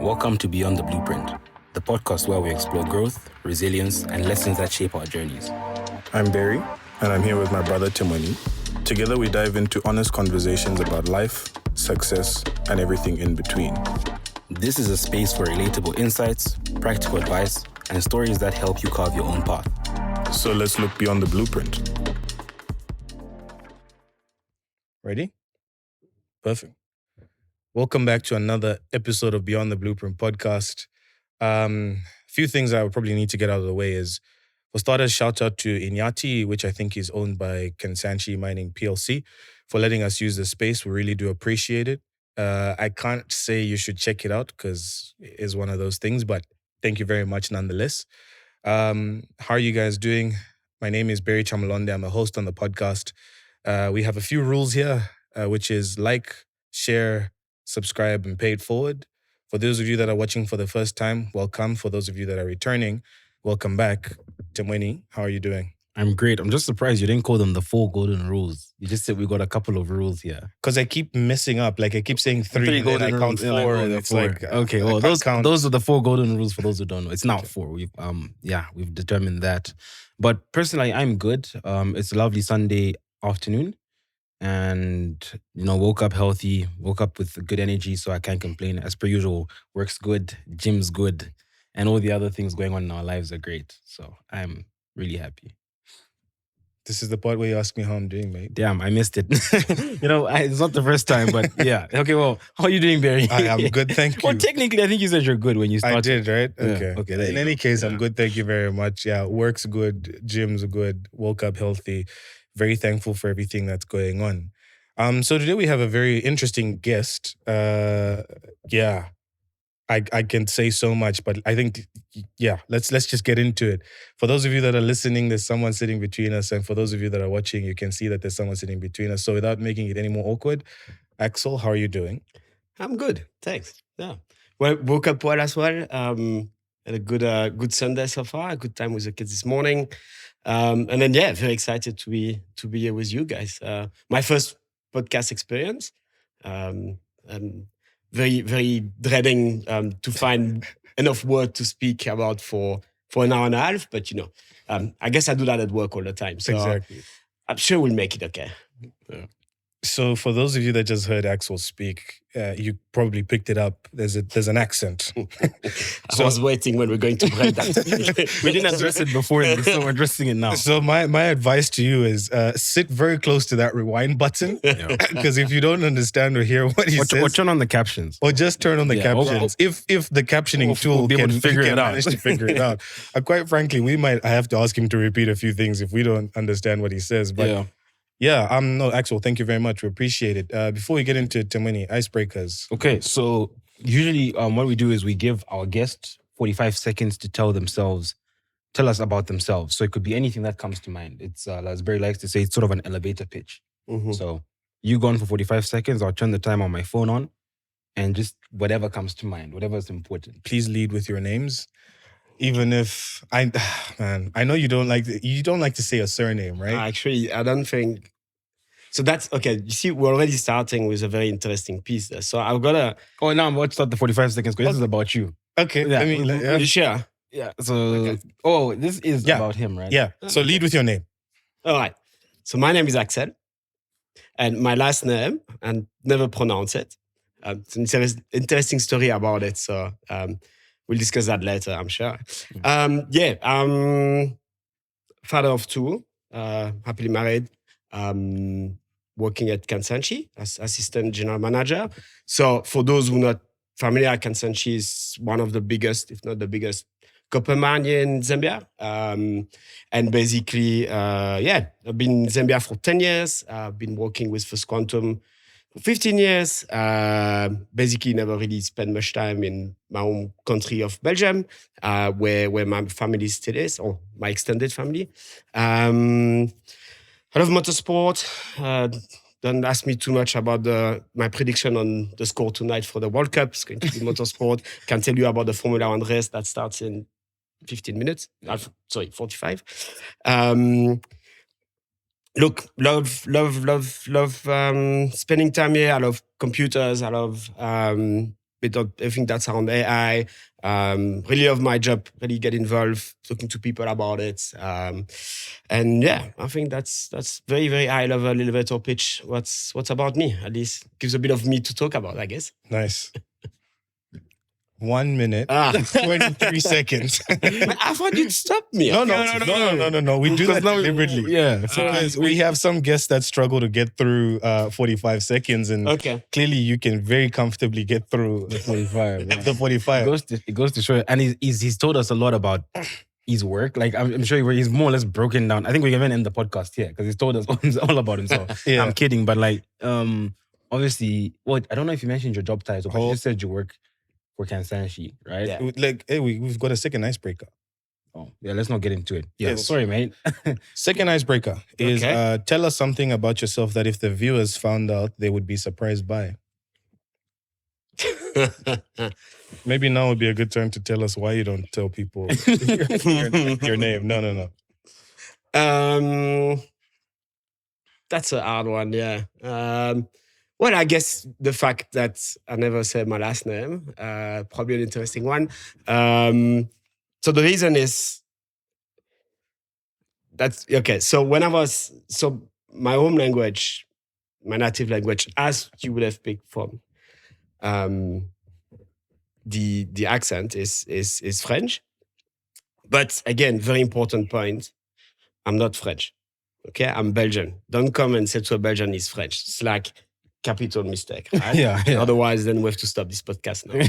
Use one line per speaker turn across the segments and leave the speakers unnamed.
Welcome to Beyond the Blueprint, the podcast where we explore growth, resilience, and lessons that shape our journeys.
I'm Barry, and I'm here with my brother Timoni. Together we dive into honest conversations about life, success, and everything in between.
This is a space for relatable insights, practical advice, and stories that help you carve your own path.
So let's look beyond the blueprint. Ready? Perfect. Welcome back to another episode of Beyond the Blueprint podcast. A few things I would probably need to get out of the way is, for starters, shout out to Inyati, which I think is owned by Kansanshi Mining PLC, for letting us use the space. We really do appreciate it. I can't say you should check it out because it is one of those things, but thank you very much nonetheless. How are you guys doing? My name is Barry Chamalonde. I'm a host on the podcast. We have a few rules here, which is like, share, subscribe, and pay it forward. For those of you that are watching for the first time, welcome. For those of you that are returning, welcome back. Timweni, how are you doing?
I'm great. I'm just surprised you didn't call them the 4 golden rules. You just said we got a couple of rules here.
Because I keep messing up. Like I keep saying 3 and then I count 4 and it's like...
Okay, well, those are the 4 golden rules for those who don't know. It's not 4. We've determined that. But personally, I'm good. It's a lovely Sunday afternoon. And, woke up healthy, woke up with good energy, so I can't complain. As per usual, work's good, gym's good, and all the other things going on in our lives are great. So I'm really happy.
This is the part where you ask me how I'm doing, mate.
Damn, I missed it. It's not the first time, but yeah. Okay, well, how are you doing, Barry?
I am good, thank you.
Well, technically, I think you said you're good when you started.
I did, right?
Yeah.
Okay.
In
any case, I'm good, thank you very much. Yeah, work's good, gym's good, woke up healthy. Very thankful for everything that's going on. So today we have a very interesting guest. I can say so much, but I think, let's just get into it. For those of you that are listening, there's someone sitting between us. And for those of you that are watching, you can see that there's someone sitting between us. So without making it any more awkward, Axel, how are you doing?
I'm good, thanks. Yeah, well, woke up well as well. Had a good Sunday so far. A good time with the kids this morning. And then very excited to be here with you guys. My first podcast experience. And very, very dreading to find enough word to speak about for an hour and a half. But I guess I do that at work all the time. So
exactly.
I'm sure we'll make it okay.
Yeah. So for those of you that just heard Axel speak, you probably picked it up. There's an accent.
I was waiting when we're going to break that.
We didn't address it before, so we're addressing it now.
So my advice to you is sit very close to that rewind button, because if you don't understand or hear what he says,
or turn on the captions,
or just turn on the captions. If the captioning tool can
figure it out,
manage to figure it out. Quite frankly, I have to ask him to repeat a few things if we don't understand what he says. But no, Axel, thank you very much. We appreciate it. Before we get into Timweni, icebreakers.
Okay, so usually what we do is we give our guests 45 seconds to tell us about themselves. So it could be anything that comes to mind. It's, as Barry likes to say, it's sort of an elevator pitch. Mm-hmm. So you go on for 45 seconds, I'll turn the time on my phone on, and just whatever comes to mind, whatever is important.
Please lead with your names. Even if I know you don't like to say a surname, right?
Actually, I don't think. So that's okay. You see, we're already starting with a very interesting piece there. So I've got to.
Oh, now let's start the 45 seconds because this is about you.
Okay.
Yeah. You share.
Yeah. So. Okay. This is about him, right?
Yeah. So lead with your name.
All right. So my name is Axel, and my last name, and never pronounce it. It's an interesting story about it. So. We'll discuss that later, I'm sure. I'm father of 2, happily married, working at Kansanshi as assistant general manager. So for those who are not familiar, Kansanshi is one of the biggest, if not the biggest, copper mine in Zambia. And basically, I've been in Zambia for 10 years. I've been working with First Quantum for 15 years, basically never really spent much time in my home country of Belgium, where my family still is, or my extended family. I love motorsport. Don't ask me too much about my prediction on the score tonight for the World Cup. It's going to be motorsport. Can tell you about the Formula 1 race that starts in 15 minutes. 45. Look, love spending time here. I love computers. I love bit of everything that's around AI. Really love my job, really get involved, talking to people about it. And yeah, I think that's very, very high level elevator pitch. What's about me? At least gives a bit of me to talk about, I guess.
Nice. 1 minute, 23 seconds.
I thought you'd stop me.
No. We do that deliberately.
Yeah.
Because we have some guests that struggle to get through 45 seconds, and clearly you can very comfortably get through
the 45. Yeah.
The 45.
It goes to show, and he's told us a lot about his work. Like I'm sure he's more or less broken down. I think we can even end the podcast here because he's told us all about himself.
Yeah.
I'm kidding, but like obviously, I don't know if you mentioned your job title, but you just said you work for Kansanshi, right?
Yeah.
Like, hey, we've got a second icebreaker.
Oh, yeah, let's not get into it. Yeah,
Yes.
sorry, mate.
Second icebreaker is tell us something about yourself that if the viewers found out, they would be surprised by. Maybe now would be a good time to tell us why you don't tell people your name. No.
That's a hard one, yeah. Well, I guess the fact that I never said my last name, probably an interesting one. So the reason is that's okay. So my home language, my native language, as you would have picked from the accent is French. But again, very important point, I'm not French. Okay, I'm Belgian. Don't come and say to a Belgian is French. It's like capital mistake, right?
Yeah.
Otherwise, then we have to stop this podcast now.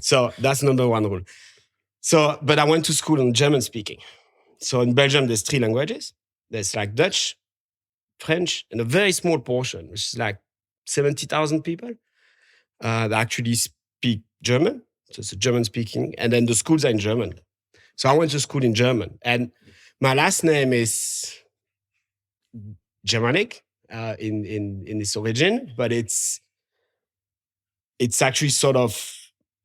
So that's number one rule. So, but I went to school on German speaking. So in Belgium, there's 3 languages. There's like Dutch, French, and a very small portion, which is like 70,000 people that actually speak German. So it's a German speaking. And then the schools are in German. So I went to school in German. And my last name is Germanic in its origin, but it's actually sort of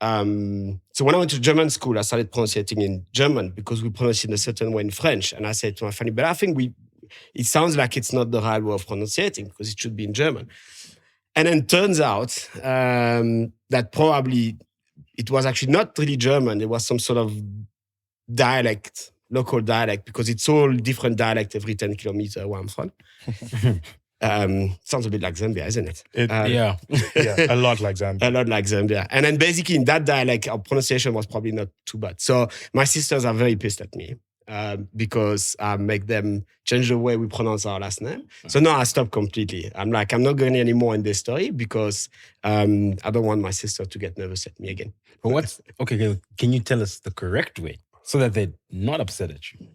so when I went to German school, I started pronouncing in German because we pronounce it in a certain way in French. And I said to my family, but I think it sounds like it's not the right way of pronouncing because it should be in German. And then turns out that probably it was actually not really German. It was some sort of dialect, local dialect, because it's all different dialect every 10 kilometers where I'm from. Sounds a bit like Zambia, isn't it?
Yeah, a lot like Zambia.
A lot like Zambia. And then basically in that dialect, our pronunciation was probably not too bad. So my sisters are very pissed at me because I make them change the way we pronounce our last name. So now I stopped completely. I'm like, I'm not going anymore in this story because I don't want my sister to get nervous at me again.
But can you tell us the correct way so that they're not upset at you?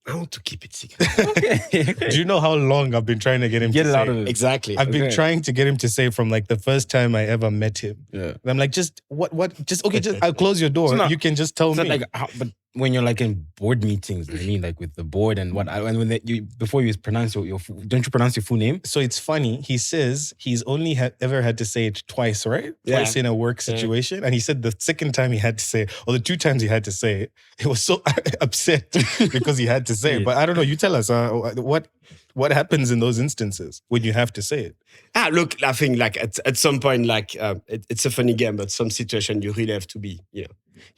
I want to keep it secret.
Okay.
Do you know how long I've been trying to get him to
Get it
say
out of it.
Exactly.
I've been trying to get him to say from like the first time I ever met him.
Yeah.
And I'm like, just I'll close your door.
So now-
you can just tell me.
But when you're like in board meetings, I mean, like with the board and before you pronounce your don't you pronounce your full name?
So it's funny. He says he's only ever had to say it twice, right?
Yeah.
Twice in a work situation. And he said the second time he had to say it, or the 2 times he had to say it, he was so upset because he had to say it. But I don't know. You tell us what happens in those instances when you have to say it.
Look, I think like at some point, like it's a funny game, but some situation you really have to be,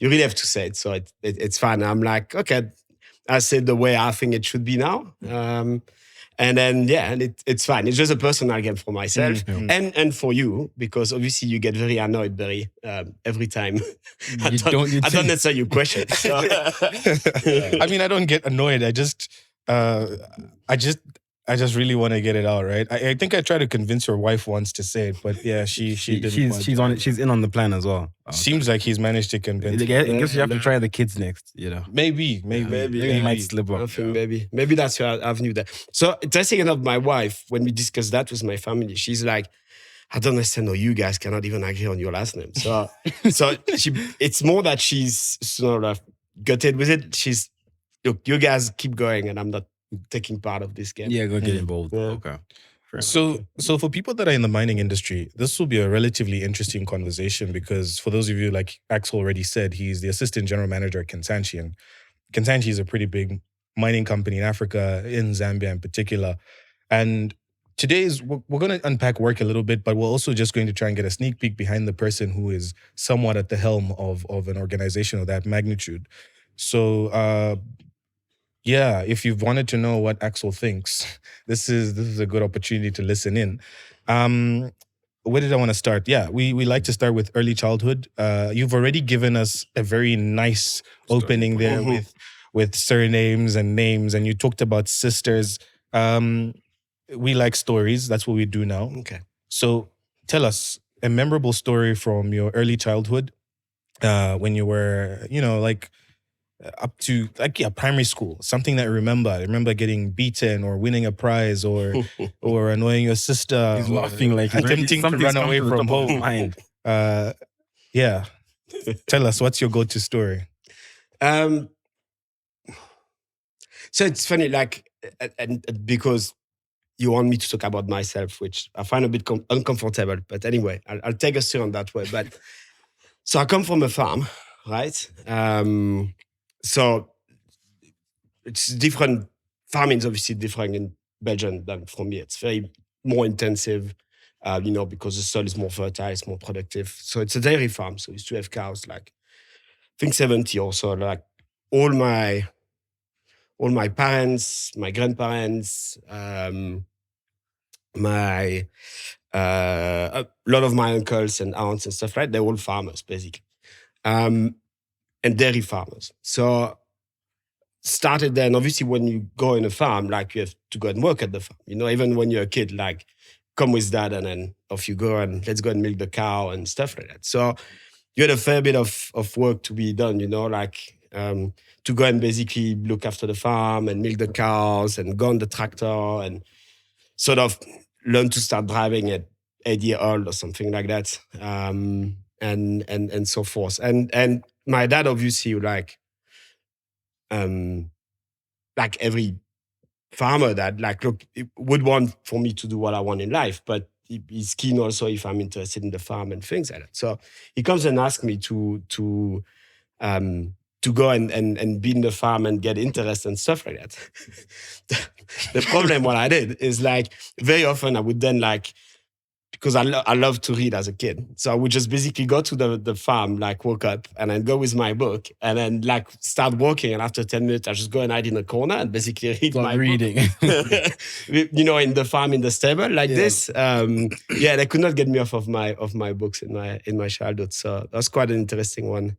you really have to say it. So it's fine. I'm like, okay, I said the way I think it should be now. And then, it's fine. It's just a personal game for myself and for you, because obviously you get very annoyed every time. I don't answer your question. So.
I mean, I don't get annoyed. I just really want to get it out, right? I think I tried to convince your wife once to say it, but yeah, she didn't.
She's on it. She's in on the plan as well.
Seems like he's managed to convince.
I guess you have to try the kids next.
Maybe.
It might slip up.
I think maybe that's your avenue there. So interesting enough, my wife, when we discussed that with my family, she's like, I don't understand how you guys cannot even agree on your last name. So it's more that she's sort of gutted with it. Look, you guys keep going, and I'm not taking part of this game.
Yeah, go get involved.
Yeah.
Okay.
So for people that are in the mining industry, this will be a relatively interesting conversation because for those of you, like Axel already said, he's the assistant general manager at Kansanshi, and Kansanshi is a pretty big mining company in Africa, in Zambia in particular. And we're going to unpack work a little bit, but we're also just going to try and get a sneak peek behind the person who is somewhat at the helm of an organization of that magnitude. So, if you've wanted to know what Axel thinks, this is a good opportunity to listen in. Where did I want to start? Yeah, we like to start with early childhood. You've already given us a very nice opening there with surnames and names, and you talked about sisters. We like stories. That's what we do now.
Okay.
So tell us a memorable story from your early childhood when you were, up to primary school. Something that you remember. I remember getting beaten or winning a prize or annoying your sister.
He's laughing like
attempting to run away from home.
Mind.
Yeah. Tell us, what's your go-to story?
So it's funny, and because you want me to talk about myself, which I find a bit uncomfortable. But anyway, I'll take us through on that way. But so I come from a farm, right? So it's different. Farming is obviously different in Belgium than from here. It's very more intensive, because the soil is more fertile, it's more productive. So it's a dairy farm. So we used to have cows, I think 70 or so. All my parents, my grandparents, a lot of my uncles and aunts and stuff, right? They're all farmers, basically. And dairy farmers. So started then, obviously, when you go in a farm, you have to go and work at the farm. Even when you're a kid, come with dad and then off you go and let's go and milk the cow and stuff like that. So you had a fair bit of work to be done, to go and basically look after the farm and milk the cows and go on the tractor and sort of learn to start driving at 8 years old or something like that, and so forth. And my dad obviously every farmer that would want for me to do what I want in life, but he's keen also if I'm interested in the farm and things like that. So he comes and asks me to go and be in the farm and get interest and stuff like that. The problem what I did is very often I would then because I love to read as a kid. So I would just basically go to the farm, wake up and then go with my book and then start working. And after 10 minutes, I just go and hide in a corner and basically read my
reading.
book. In the farm, in the stable this. They could not get me off of my books in my childhood. So that's quite an interesting one.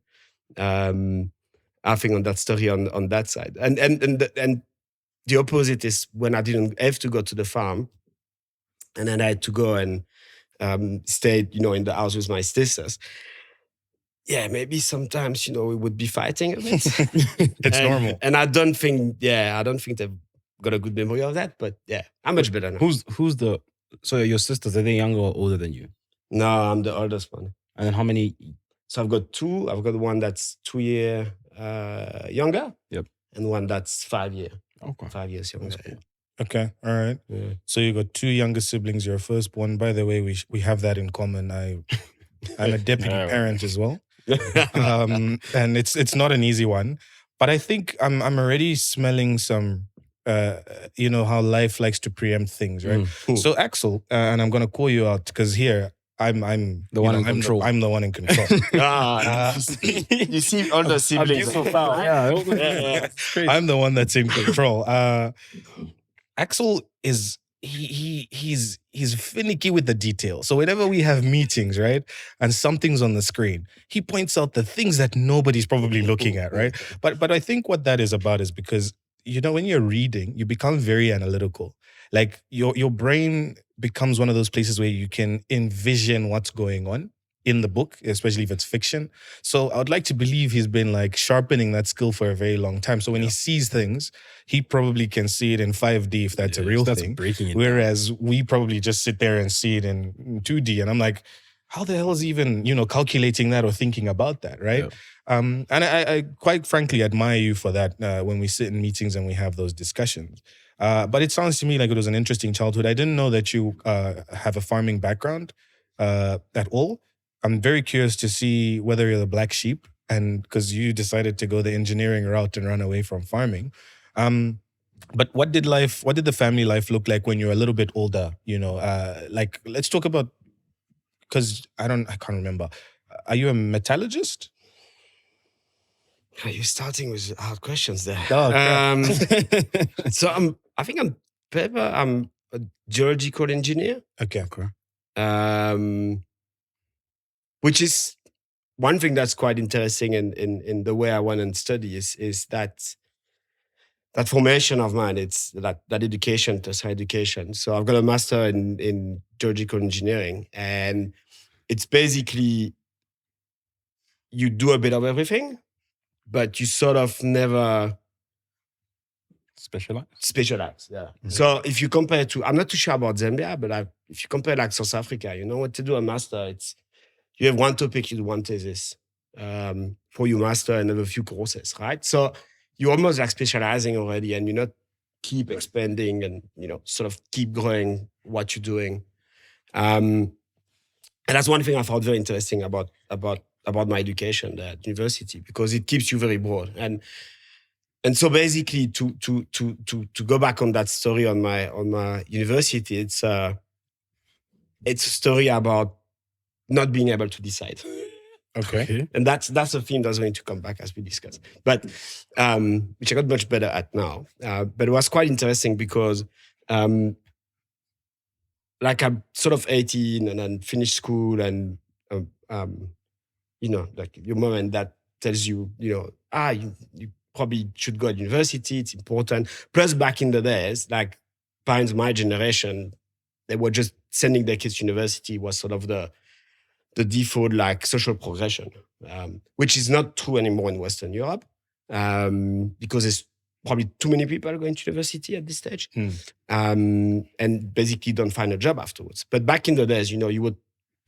I think on that story on that side. And the opposite is when I didn't have to go to the farm and then I had to go and stayed, in the house with my sisters. Yeah, maybe sometimes, we would be fighting a bit.
It's normal.
And I don't think they've got a good memory of that, but yeah, I'm much better now.
So your sisters, are they younger or older than you?
No, I'm the oldest one.
And then how many?
So I've got two. I've got one that's 2 years younger.
Yep.
And one that's 5 years.
Okay.
5 years younger.
Cool.
Okay, all right.
Yeah.
So you got two younger siblings. Your firstborn. By the way, we have that in common. I'm a deputy parent as well, and it's not an easy one. But I think I'm already smelling some, how life likes to preempt things, right? So Axel, and I'm gonna call you out because here I'm
the one in control.
I'm the one in control.
You see all the siblings.
Yeah.
I'm the one that's in control. Axel is he's finicky with the detail. So whenever we have meetings, right, and something's on the screen, he points out the things that nobody's probably looking at, right? But I think what that is about is because when you're reading, you become very analytical. Your brain becomes one of those places where you can envision what's going on in the book, especially if it's fiction. So I would like to believe he's been sharpening that skill for a very long time. So when he sees things, he probably can see it in 5D if that's a real thing. Whereas we probably just sit there and see it in 2D. And I'm like, how the hell is he even, calculating that or thinking about that, right? Yeah. And I quite frankly admire you for that when we sit in meetings and we have those discussions. But it sounds to me like it was an interesting childhood. I didn't know that you have a farming background at all. I'm very curious to see whether you're the black sheep, and because you decided to go the engineering route and run away from farming. But what did the family life look like when you were a little bit older? Like let's talk about, because I can't remember. Are you a metallurgist?
You're starting with hard questions there.
Oh, okay.
So I think I'm a geological engineer.
Okay.
Which is one thing that's quite interesting in the way I went and study is that formation of mine. It's that education, higher education. So I've got a master in geological engineering, and it's basically you do a bit of everything, but you sort of never specialize. Yeah. Mm-hmm. So if you compare to, I'm not too sure about Zambia, but if you compare like South Africa, you know what to do a master. You have one topic, you do one thesis for your master and then a few courses, right? So you're almost like specializing already, and you not keep expanding and sort of keep growing what you're doing. And that's one thing I found very interesting about my education at university, because it keeps you very broad. And so basically to go back on that story on my university, it's a story about not being able to decide.
Okay.
And that's a theme that's going to come back as we discuss. But which I got much better at now. But it was quite interesting because like I'm sort of 18 and then finished school, and like your mom and dad tells you, you probably should go to university, it's important. Plus back in the days, like parents my generation, they were just sending their kids to university was sort of the default like social progression, which is not true anymore in Western Europe, because there's probably too many people going to university at this stage, and basically don't find a job afterwards. But back in the days, you would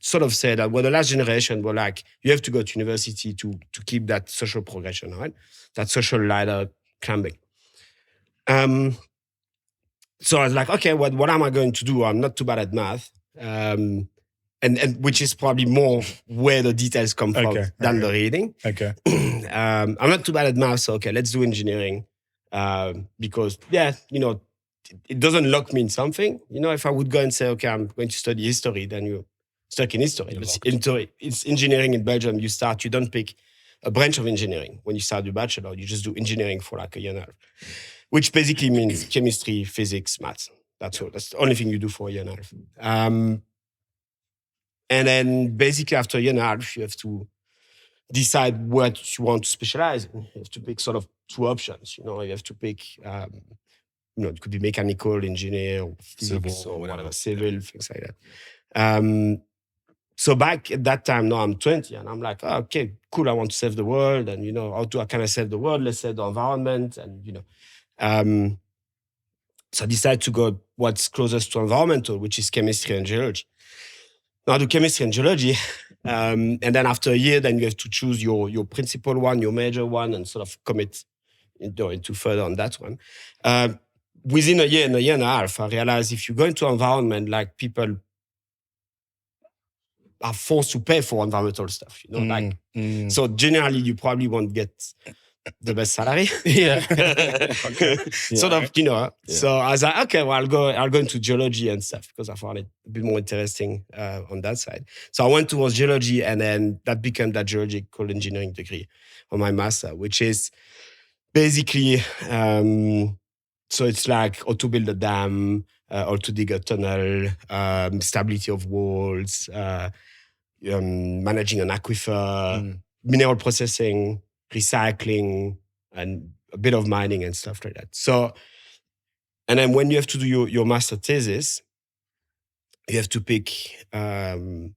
sort of say that, well, the last generation were like, you have to go to university to keep that social progression, right? That social ladder climbing. So I was like, okay, what am I going to do? I'm not too bad at math. And which is probably more where the details come from than the reading.
Okay.
I'm not too bad at math, so okay, let's do engineering. Because it doesn't lock me in something. If I would go and say, okay, I'm going to study history, then you're stuck in history. It's engineering in Belgium. You don't pick a branch of engineering when you start your bachelor. You just do engineering for like a year and a half, which basically means chemistry, physics, maths. That's all. That's the only thing you do for a year and a half. And then basically after a year and a half, you have to decide what you want to specialize in. You have to pick sort of two options. You have to pick, it could be mechanical engineer or physics civil, or whatever, civil, things like that. So back at that time, now I'm 20 and I'm like, oh, okay, cool. I want to save the world. And, how do I kind of save the world? Let's save the environment. And, so I decided to go what's closest to environmental, which is chemistry and geology. Now I do chemistry and geology, and then after a year, then you have to choose your principal one, your major one, and sort of commit into further on that one. Within a year and a half, I realized if you go into environment, like people are forced to pay for environmental stuff, So generally you probably won't get the best salary.
Yeah.
Sort of, Yeah. So I was like, okay, well, I'll go into geology and stuff because I found it a bit more interesting on that side. So I went towards geology, and then that became that geological engineering degree on my master, which is basically, so it's like how to build a dam, how to dig a tunnel, stability of walls, managing an aquifer, mineral processing, recycling, and a bit of mining and stuff like that. So, and then when you have to do your master thesis, you have to pick one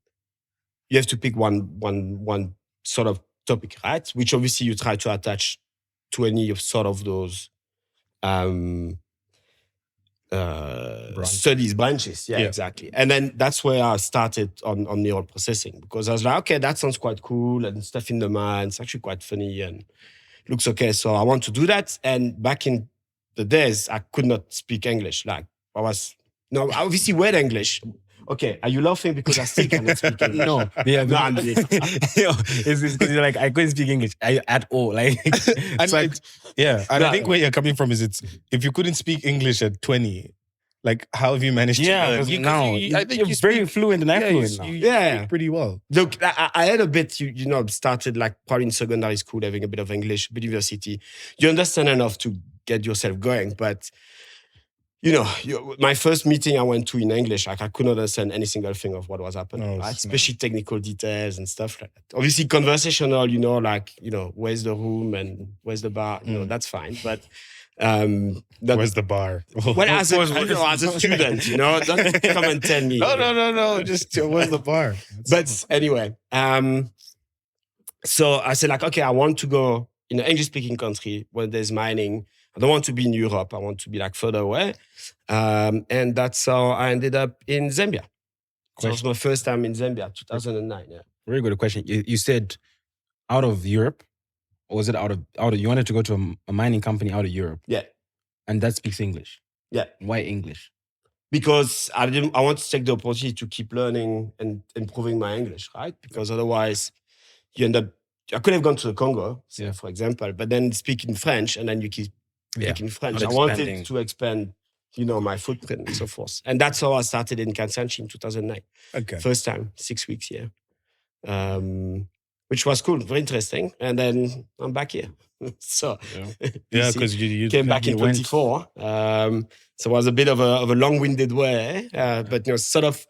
sort of topic, right? Which obviously you try to attach to any of sort of those studies branches. Yeah, exactly. And then that's where I started on neural processing, because I was like, okay, that sounds quite cool and stuff in the mind. It's actually quite funny and looks okay. So I want to do that. And back in the days, I could not speak English. Like I obviously read English Okay, are you laughing because I still cannot speak English?
No, yeah,
No, I'm
it's because you're like I couldn't speak English at all. Like,
And
so
I think where you're coming from is if you couldn't speak English at 20, like how have you managed to learn?
because now
I think
you're
you
very
speak,
fluent and affluent now.
you speak pretty well.
Look, I had a bit, started like probably in secondary school having a bit of English, a bit university. You understand enough to get yourself going, but my first meeting I went to in English, like I couldn't understand any single thing of what was happening, right? Especially technical details and stuff like that. Obviously conversational, where's the room and where's the bar, that's fine. But
where's the bar?
Well, as a student, don't come and tell me.
No. Just where's the bar?
But anyway, so I said like, okay, I want to go in an English-speaking country where there's mining. I don't want to be in Europe. I want to be like further away. And that's how I ended up in Zambia. So it was my first time in Zambia, 2009. Yeah.
Very good question. You said out of Europe, or was it out of you wanted to go to a mining company out of Europe?
Yeah.
And that speaks English.
Yeah.
Why English?
Because I want to take the opportunity to keep learning and improving my English, right? Because otherwise you end up, I could have gone to the Congo, for example, but then speaking French and then you keep speaking French. I wanted to expand, my footprint and so forth. And that's how I started in Kansanshi in 2009.
Okay.
First time, 6 weeks here. Which was cool, very interesting. And then I'm back here. So
because you
came back in 24. So it was a bit of a long-winded way, but sort of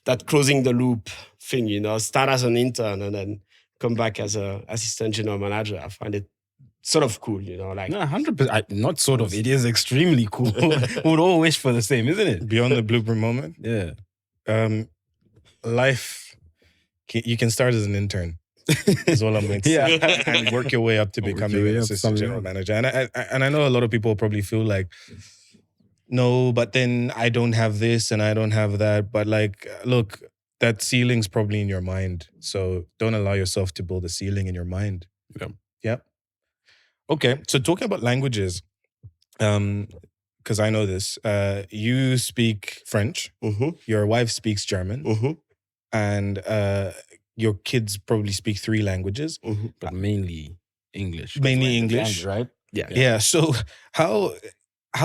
that closing the loop thing, start as an intern and then come back as an assistant general manager. I find it sort of cool, like.
No, 100%. Not sort of. It is extremely cool. We would all wish for the same, isn't it?
Beyond the blueprint moment.
Yeah.
Life, you can start as an intern. Is all I'm going to say. And work your way up to becoming an assistant general manager. And I know a lot of people probably feel like, no, but then I don't have this and I don't have that. But like, look, that ceiling's probably in your mind. So don't allow yourself to build a ceiling in your mind. Yeah. Okay. So talking about languages, because I know this, you speak French.
Mm-hmm.
Your wife speaks German.
Mm-hmm.
And your kids probably speak 3 languages.
Mm-hmm.
But mainly English.
Mainly English.
Right?
Yeah. So how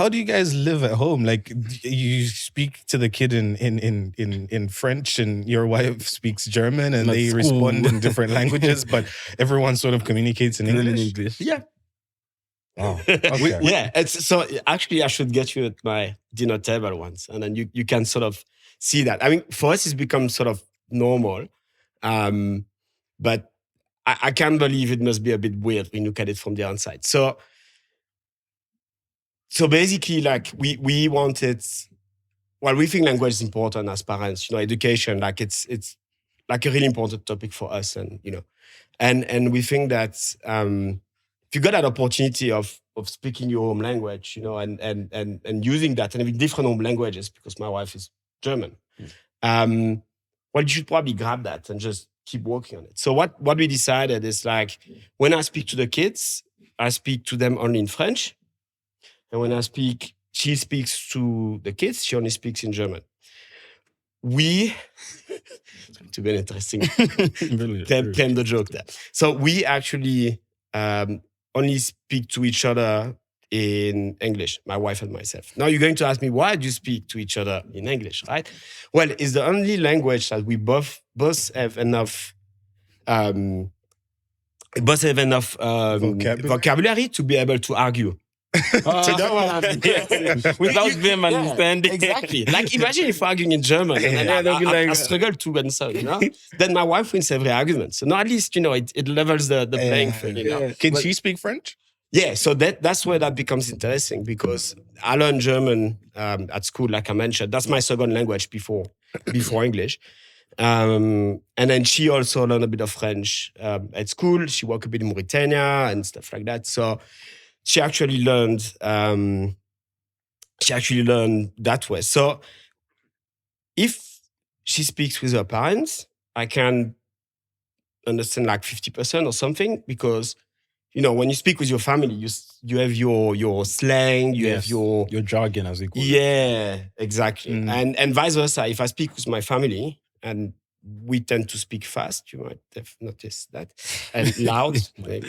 do you guys live at home? Like you speak to the kid in French and your wife speaks German and they respond in different languages, but everyone sort of communicates in English?
Yeah.
Oh, okay.
It's so actually I should get you at my dinner table once and then you can sort of see that. I mean, for us it's become sort of normal. But I can't believe it must be a bit weird when you look at it from the outside. So basically, like we wanted, we think language is important as parents. Education, like it's like a really important topic for us, and and we think that if you got that opportunity of speaking your home language, and using that, and having different home languages, because my wife is German. You should probably grab that and just keep working on it. So what we decided is like, when I speak to the kids, I speak to them only in French. And when she speaks to the kids, she only speaks in German. To be interesting, claim the joke there. So we actually only speak to each other in English, my wife and myself. Now you're going to ask me, why do you speak to each other in English, right? Well, it's the only language that we both have enough vocabulary to be able to argue.
Without them understanding.
Exactly. Like imagine if arguing in German and I struggle to answer, Then my wife wins every argument. So now at least, it levels the playing field.
Can she speak French?
Yeah, so that's where that becomes interesting because I learned German at school, like I mentioned. That's my second language before English. And then she also learned a bit of French at school. She worked a bit in Mauritania and stuff like that. So she actually learned that way. So if she speaks with her parents, I can understand like 50% or something because when you speak with your family, you have your slang, you have your
jargon, as we call it.
Yeah, exactly. And vice versa. If I speak with my family and we tend to speak fast, you might have noticed that, and loud. Maybe.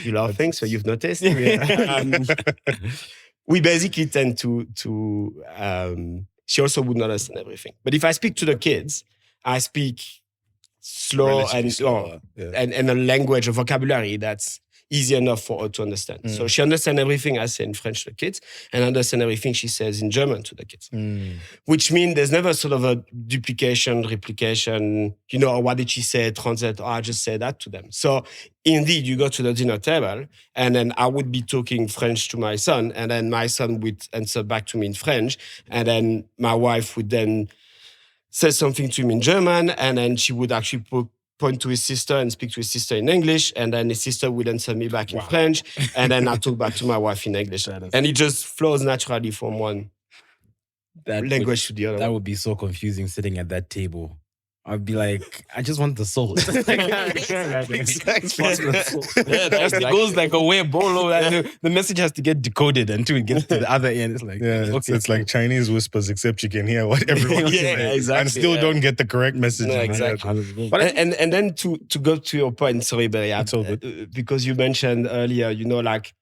You're laughing, so you've noticed. We basically tend to. She also would not understand everything. But if I speak to the kids, I speak slow and a language, a vocabulary that's easy enough for her to understand. So she understands everything I say in French to the kids and understands everything she says in German to the kids. Which means there's never sort of a duplication, replication, what did she say, translate, I just say that to them. So indeed, you go to the dinner table and then I would be talking French to my son and then my son would answer back to me in French and then my wife would then say something to him in German and then she would actually point to his sister and speak to his sister in English, and then his sister would answer me back in French, and then I talk back to my wife in English. And it just flows naturally from one language to the other.
That would be so confusing sitting at that table. I'd be like, I just want the soul. It goes like a way bolo. The message has to get decoded until it gets to the other end. It's like,
it's like Chinese whispers, except you can hear what everyone says.
Exactly,
and still don't get the correct message.
No, exactly. And then to go to your point, sorry, Beria, because you mentioned earlier, like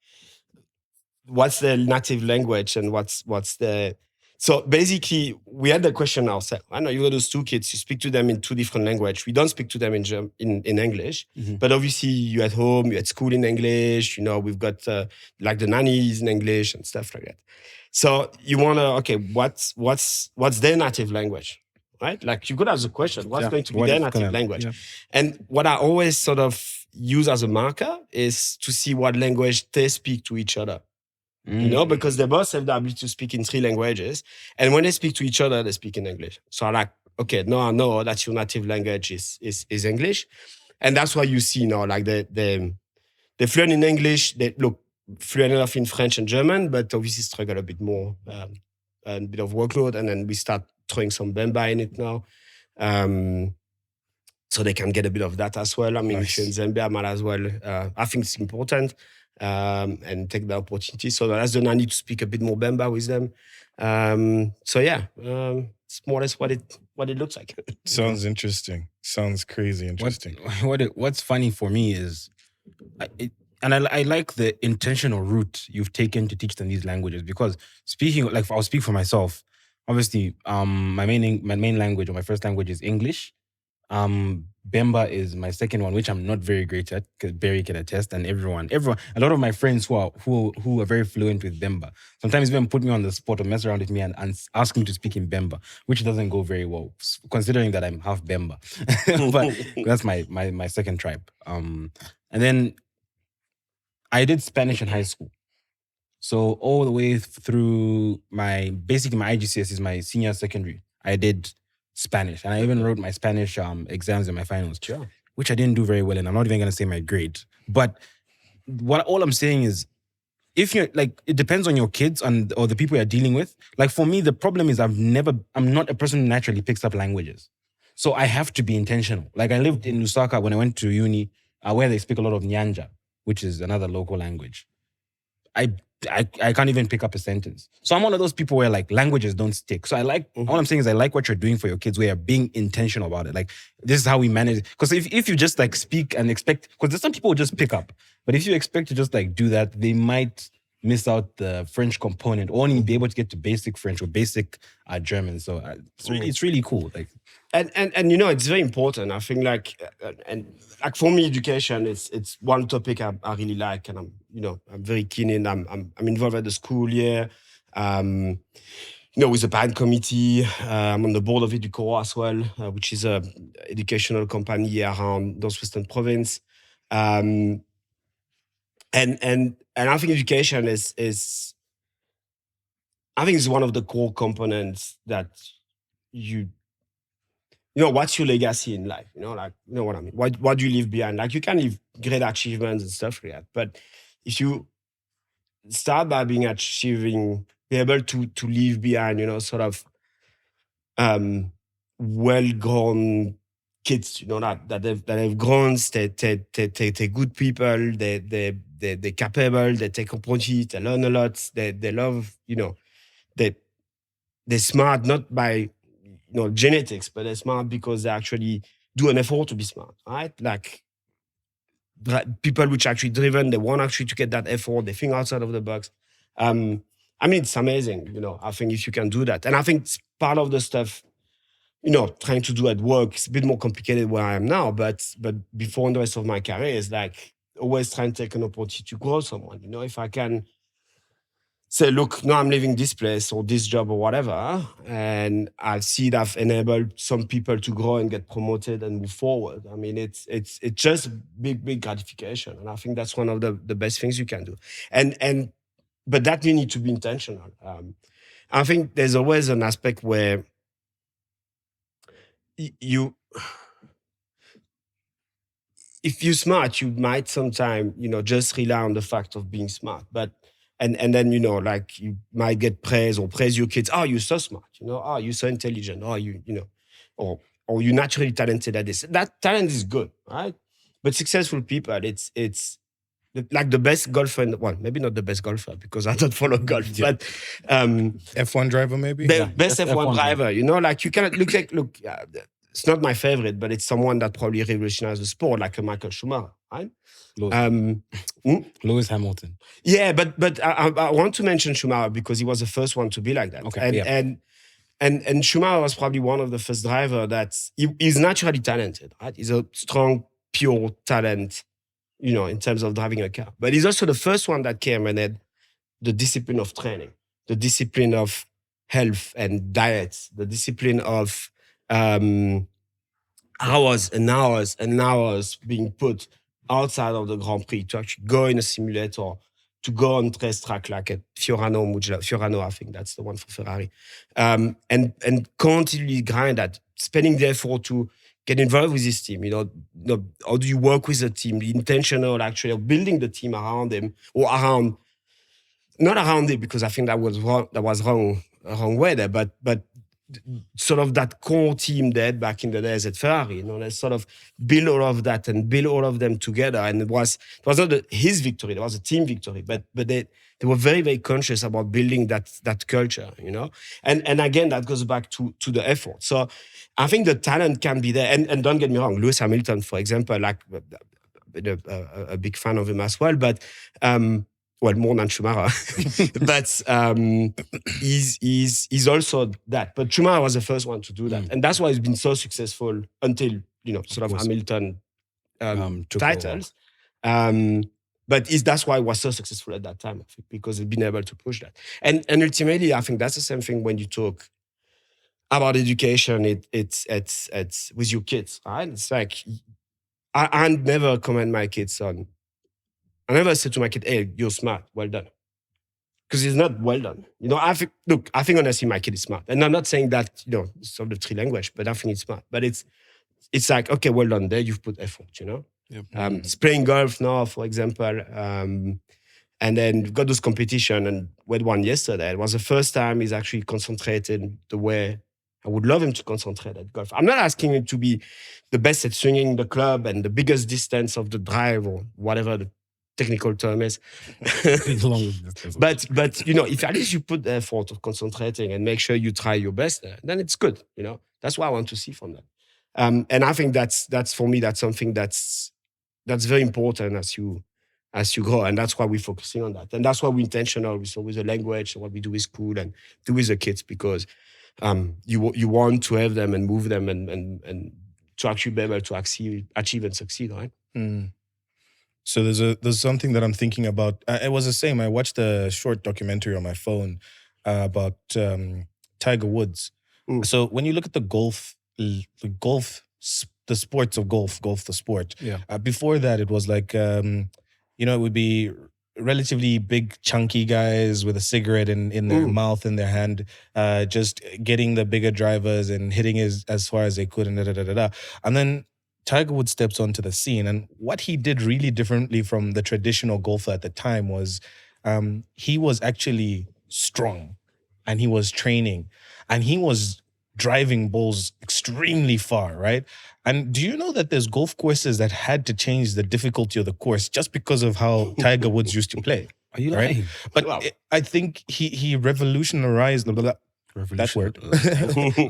what's the native language and what's the. So basically, we had the question ourselves. I know you got those two kids, you speak to them in two different languages. We don't speak to them in English, but obviously you at home, you at school in English, we've got like the nannies in English and stuff like that. So you want to, what's their native language, right? Like you could ask the question, what's going to be their native language? Yeah. And what I always sort of use as a marker is to see what language they speak to each other. Because they both have the ability to speak in 3 languages. And when they speak to each other, they speak in English. So I'm like, okay, no, I know that your native language is English. And that's why you see now, like they're fluent in English, they look fluent enough in French and German, but obviously struggle a bit more, a bit of workload. And then we start throwing some Bemba in it now. So they can get a bit of that as well. I mean, if you're in Zambia, might as well. I think it's important. And take the opportunity. So that's the nanny to speak a bit more Bemba with them. It's more or less what it looks like.
Sounds interesting. Sounds crazy interesting.
What's funny for me is, I like the intentional route you've taken to teach them these languages, because I'll speak for myself. Obviously, my main language or my first language is English. Bemba is my second one, which I'm not very great at, because Barry can attest, and everyone, a lot of my friends who are very fluent with Bemba, sometimes even put me on the spot or mess around with me and ask me to speak in Bemba, which doesn't go very well, considering that I'm half Bemba. But that's my second tribe. And then I did Spanish in high school. So all the way through my IGCS is my senior secondary, I did Spanish, and I even wrote my Spanish exams and my finals, which I didn't do very well in. I'm not even going to say my grade, but all I'm saying is, if you're like, it depends on your kids or the people you're dealing with. Like for me, the problem is I'm not a person who naturally picks up languages, so I have to be intentional. Like I lived in Lusaka when I went to uni, where they speak a lot of Nyanja, which is another local language. I can't even pick up a sentence. So I'm one of those people where like languages don't stick. So all I'm saying is I like what you're doing for your kids, where you're being intentional about it. Like this is how we manage it. Because if you just like speak and expect, because there's some people who just pick up, but if you expect to just like do that, they might miss out the French component or only be able to get to basic French or basic German. So it's really cool. Like,
and it's very important. I think like for me, education it's one topic I really like, and I'm very keen in. I'm involved at the school here. With the parent committee. I'm on the board of Geological as well, which is a educational company around Northwestern Province. And I think education is I think it's one of the core components that what's your legacy in life? Like, you know what I mean? What do you leave behind? Like, you can leave great achievements and stuff like that. But if you start by be able to leave behind, sort of well-grown kids, that have grown, they're good people, they're capable, they take opportunity, they learn a lot, they love, they're smart not by genetics, but they're smart because they actually do an effort to be smart, right? Like people which are actually driven, they want actually to get that effort, they think outside of the box. It's amazing, I think if you can do that. And I think it's part of the stuff, trying to do at work. It's a bit more complicated where I am now, but before in the rest of my career is like always trying to take an opportunity to grow someone. If I can say, look, no, I'm leaving this place or this job or whatever, and I see that I've enabled some people to grow and get promoted and move forward. It's just big gratification, and I think that's one of the best things you can do. But that you need to be intentional. I think there's always an aspect where if you're smart, you might sometimes, just rely on the fact of being smart. But and then, like you might get praise your kids. Oh, you're so smart, oh, you're so intelligent, or or you're naturally talented at this. That talent is good, right? But successful people, it's like the best golfer, well, maybe not the best golfer because I don't follow golf, but
F1 driver maybe?
the best F1 driver, like you cannot look, it's not my favorite, but it's someone that probably revolutionized the sport, like a Michael Schumacher, right?
Lewis Hamilton.
Yeah, but I want to mention Schumacher because he was the first one to be like that.
Okay,
and Schumacher was probably one of the first driver that he's naturally talented, right? He's a strong, pure talent, in terms of driving a car. But he's also the first one that came and had the discipline of training, the discipline of health and diet, the discipline of hours and hours and hours being put outside of the Grand Prix to actually go in a simulator, to go on race track like at Fiorano, I think that's the one for Ferrari, and continually grind that, spending the effort to get involved with his team. How do you work with the team? The intentional actually of building the team around him or not around him, because I think that was wrong way there, but sort of that core team they had back in the days at Ferrari, they sort of build all of that and build all of them together. And it was not his victory, it was a team victory, but they were very, very conscious about building that culture, And again, that goes back to the effort. So I think the talent can be there. And don't get me wrong, Lewis Hamilton, for example, like a big fan of him as well, but well, more than Schumacher, but he's also that. But Schumacher was the first one to do that, and that's why he's been so successful until sort of Hamilton titles. But that's why he was so successful at that time, I think, because he's been able to push that. And ultimately, I think that's the same thing when you talk about education. It's with your kids, right? It's like I never commend my kids on. I never said to my kid, "Hey, you're smart, well done," because it's not well done. I think honestly, my kid is smart, and I'm not saying that it's of the three language, but I think it's smart. But it's like, okay, well done, there you've put effort.
Yep.
He's playing golf now, for example, and then we've got this competition, and we had one yesterday. It was the first time he's actually concentrated the way I would love him to concentrate at golf. I'm not asking him to be the best at swinging the club and the biggest distance of the drive or whatever the technical term is. but if at least you put the effort of concentrating and make sure you try your best there, then it's good. That's what I want to see from that. And I think that's for me, that's something that's very important as you grow, and that's why we're focusing on that, and that's why we're intentional with the language and what we do with school and do with the kids, because you want to have them and move them and to actually be able to achieve and succeed, right?
So there's something that I'm thinking about. It was the same. I watched a short documentary on my phone about Tiger Woods. So when you look at the sports of golf, the sport.
Yeah.
Before that, it was like it would be relatively big, chunky guys with a cigarette in their mouth, in their hand, just getting the bigger drivers and hitting as far as they could, and and then Tiger Woods steps onto the scene, and what he did really differently from the traditional golfer at the time was he was actually strong, and he was training, and he was driving balls extremely far, right? And do you know that there's golf courses that had to change the difficulty of the course just because of how Tiger Woods used to play?
Are you
Right?
lying?
But
Wow.
I think he revolutionized that word.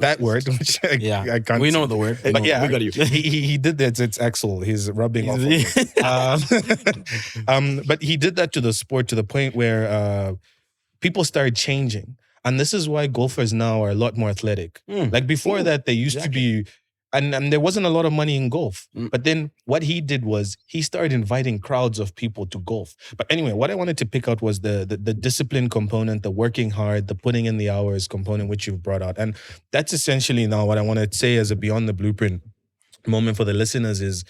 That word, which I can't.
We know the word.
But yeah,
we got you.
he did that. It's Axel. He's rubbing off. On me. But he did that to the sport to the point where people started changing. And this is why golfers now are a lot more athletic. Like before that, they used to be, and there wasn't a lot of money in golf. But then what he did was he started inviting crowds of people to golf. But anyway, what I wanted to pick out was the discipline component, the working hard, the putting in the hours component, which you've brought out. And that's essentially now what I want to say as a Beyond the Blueprint moment for the listeners is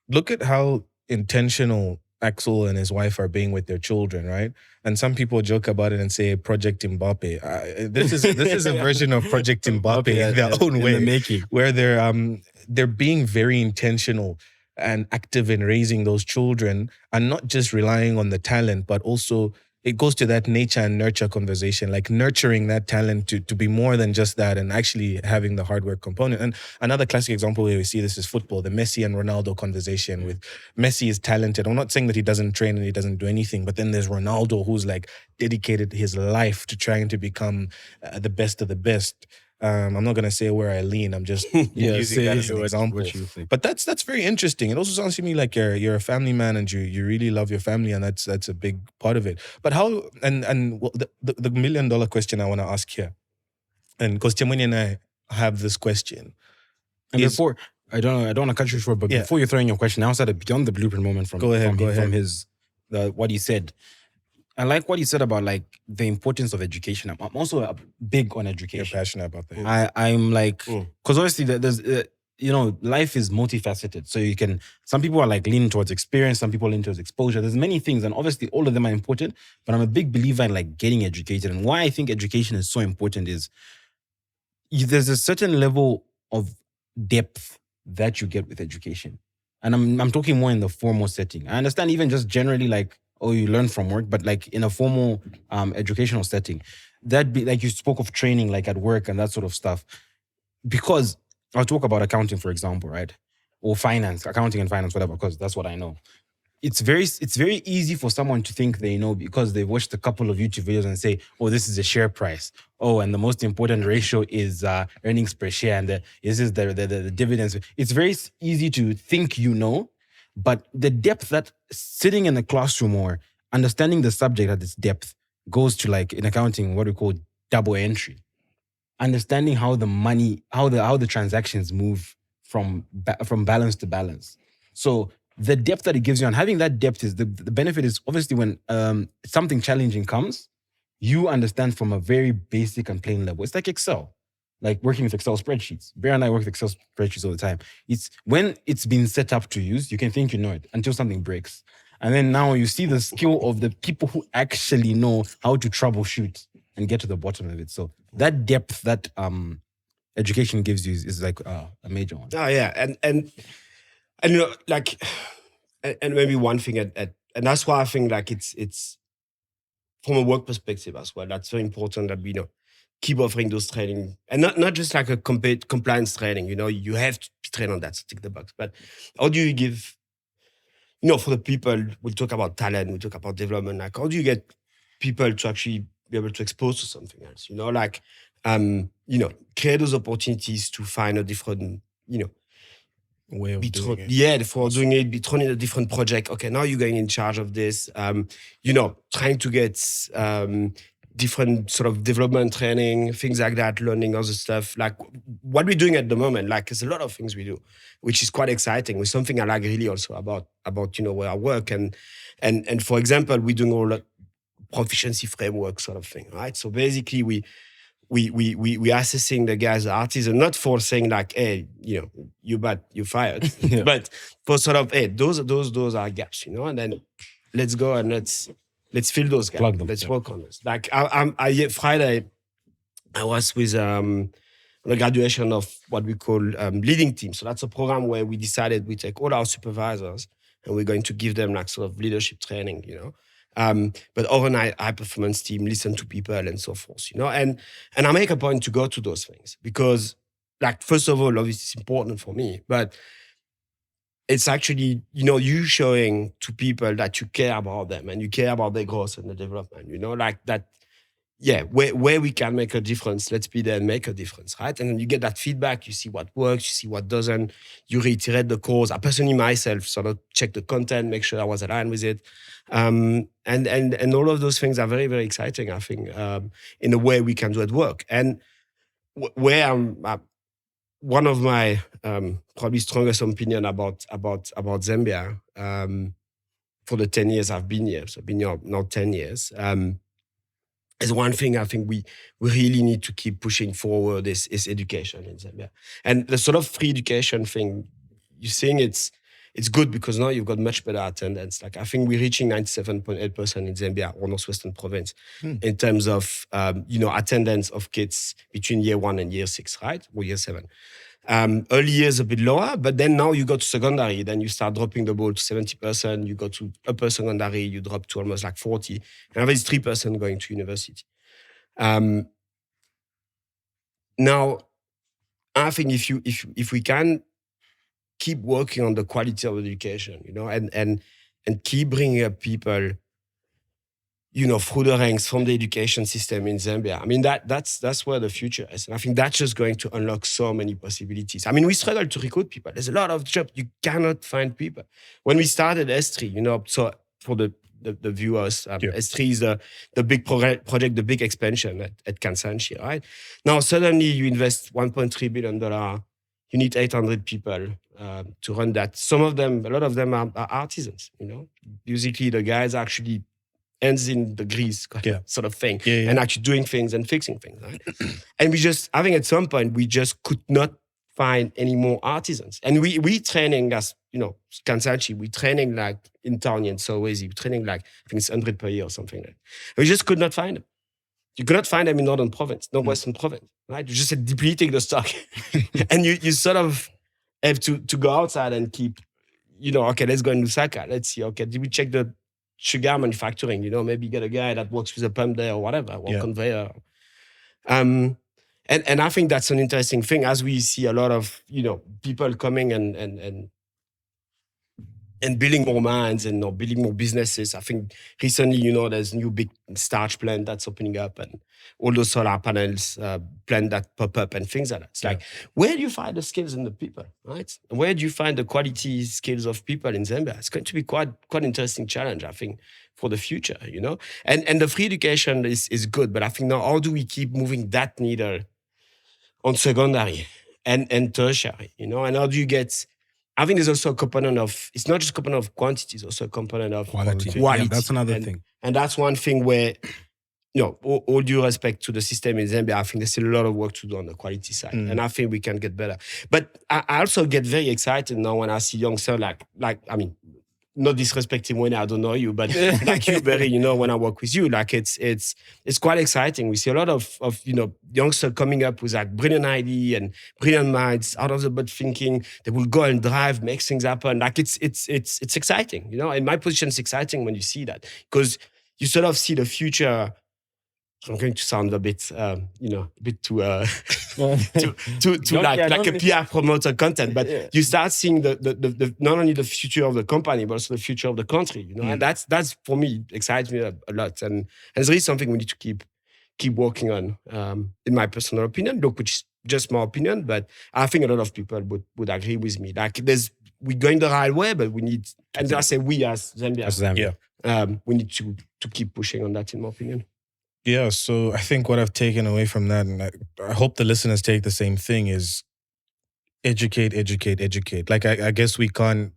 look at how intentional Axel and his wife are being with their children, right? And some people joke about it and say Project Mbappe. This is a version of Project Mbappe in their own way, where they're being very intentional and active in raising those children and not just relying on the talent, but also it goes to that nature and nurture conversation, like nurturing that talent to be more than just that and actually having the hard work component. And another classic example where we see this is football, the Messi and Ronaldo conversation with Messi is talented. I'm not saying that he doesn't train and he doesn't do anything, but then there's Ronaldo who's like dedicated his life to trying to become the best of the best. I'm not going to say where I lean. I'm just using that as an example. But that's very interesting. It also sounds to me like you're a family man and you really love your family, and that's a big part of it. But how and the $1 million question I want to ask here, and because Timoni and I have this question.
And before I don't want to cut you short, but before you throw in your question, I also had a Beyond the Blueprint moment from his what he said. I like what he said about like the importance of education. I'm also big on education.
You're passionate about that.
I'm like, because obviously there's, life is multifaceted. So some people are like leaning towards experience, some people lean towards exposure. There's many things, and obviously all of them are important. But I'm a big believer in like getting educated. And why I think education is so important is there's a certain level of depth that you get with education. And I'm talking more in the formal setting. I understand even just generally like, you learn from work, but like in a formal educational setting, that'd be like you spoke of training, like at work and that sort of stuff. Because I'll talk about accounting, for example, right? Or finance, accounting and finance, whatever, because that's what I know. It's very easy for someone to think they know because they've watched a couple of YouTube videos and say, this is the share price. And the most important ratio is earnings per share, and this is the dividends. It's very easy to think you know. But the depth that sitting in the classroom or understanding the subject at its depth goes to, like in accounting, what we call double entry. Understanding how the money, how the transactions move from balance to balance. So the depth that it gives you, and having that depth is the benefit is obviously when something challenging comes, you understand from a very basic and plain level. It's like Excel. Like working with Excel spreadsheets. Bear and I work with Excel spreadsheets all the time. It's when it's been set up to use, you can think you know it until something breaks. And then now you see the skill of the people who actually know how to troubleshoot and get to the bottom of it. So that depth that education gives you is like a major one.
Oh yeah, and like, and maybe one thing and that's why I think like it's from a work perspective as well. That's very important that we keep offering those training, and not just like a compliance training. You have to be trained on that, so tick the box. But how do you give, for the people, we'll talk about talent, we'll talk about development, like how do you get people to actually be able to expose to something else? Create those opportunities to find a different,
way of doing it.
Yeah, for doing it, be thrown in a different project. Okay, now you're going in charge of this. Trying to get different sort of development training, things like that, learning other stuff. Like what we're doing at the moment, like there's a lot of things we do, which is quite exciting. With something I like really also about where I work. And for example, we're doing all that proficiency framework sort of thing, right? So basically we assessing the guys, the artisan, not for saying like, hey, you bad, you fired, but for sort of, hey, those are gaps, and then let's go and let's fill those gaps.
Plug them.
Let's work on this. Like Friday, I was with the graduation of what we call leading team. So that's a program where we decided we take all our supervisors and we're going to give them like sort of leadership training, but overnight high performance team, listen to people and so forth, and I make a point to go to those things because like, first of all, obviously it's important for me, but it's actually, you showing to people that you care about them and you care about their growth and the development, like that. Yeah, where we can make a difference, let's be there and make a difference, right? And then you get that feedback, you see what works, you see what doesn't, you reiterate the cause. I personally myself sort of check the content, make sure I was aligned with it. And all of those things are very, very exciting, I think, in the way we can do it work. And where I'm, one of my probably strongest opinion about Zambia for the 10 years I've been here, so I've been here now 10 years, is one thing I think we really need to keep pushing forward is education in Zambia. And the sort of free education thing, you're saying it's good because now you've got much better attendance. Like, I think we're reaching 97.8% in Zambia or Northwestern Province in terms of, attendance of kids between year 1 and year 6, right? Or year 7. Early years a bit lower, but then now you go to secondary, then you start dropping the ball to 70%. You go to upper secondary, you drop to almost like 40%. And there's 3% going to university. Now, I think if we can keep working on the quality of education, and keep bringing up people, through the ranks from the education system in Zambia. I mean, that's where the future is. And I think that's just going to unlock so many possibilities. I mean, we struggle to recruit people. There's a lot of jobs. You cannot find people. When we started S3, so for the viewers, S3 is the big project, the big expansion at Kansanshi, right? Now, suddenly you invest $1.3 billion. You need 800 people to run that. A lot of them are artisans, Usually the guys actually ends in the grease sort of thing, and actually doing things and fixing things, right? And I think at some point, we just could not find any more artisans. And we training as, Kansanshi, we training like intern and so easy. We training like, I think it's 100 per year or something like that. We just could not find them. You could not find them in Northern Province, Northwestern Province, right? You just depleting the stock. And you sort of have to go outside and keep, okay, let's go in Lusaka. Let's see, okay, did we check the sugar manufacturing, maybe get a guy that works with a pump there or whatever, or conveyor. And I think that's an interesting thing as we see a lot of, people coming and building more mines and building more businesses. I think recently, there's a new big starch plant that's opening up and all those solar panels plant that pop up and things like that. It's like, where do you find the skills in the people, right? Where do you find the quality skills of people in Zambia? It's going to be quite interesting challenge, I think, for the future, And the free education is good, but I think now how do we keep moving that needle on secondary and tertiary, And how do you get... I think there's also a component of, it's not just a component of quantity, it's also a component of quality.
Yeah, that's another thing.
And that's one thing where, all due respect to the system in Zambia, I think there's still a lot of work to do on the quality side. And I think we can get better. But I also get very excited now when I see youngsters like I mean, not disrespecting when I don't know you, but like you, Barry, when I work with you, like it's quite exciting. We see a lot of youngsters coming up with like brilliant idea and brilliant minds, out of the box thinking. They will go and drive, make things happen. Like it's exciting, In my position, it's exciting when you see that because you sort of see the future. I'm going to sound a bit, a bit too like a PR promoter content, but you start seeing the not only the future of the company, but also the future of the country, and that's for me excites me a lot, and it's really something we need to keep working on, in my personal opinion, which is just my opinion, but I think a lot of people would agree with me. Like we're going the right way, but we need, and I say we as Zambia, we need to keep pushing on that, in my opinion.
Yeah, so I think what I've taken away from that, and I hope the listeners take the same thing, is educate. Like I guess we can't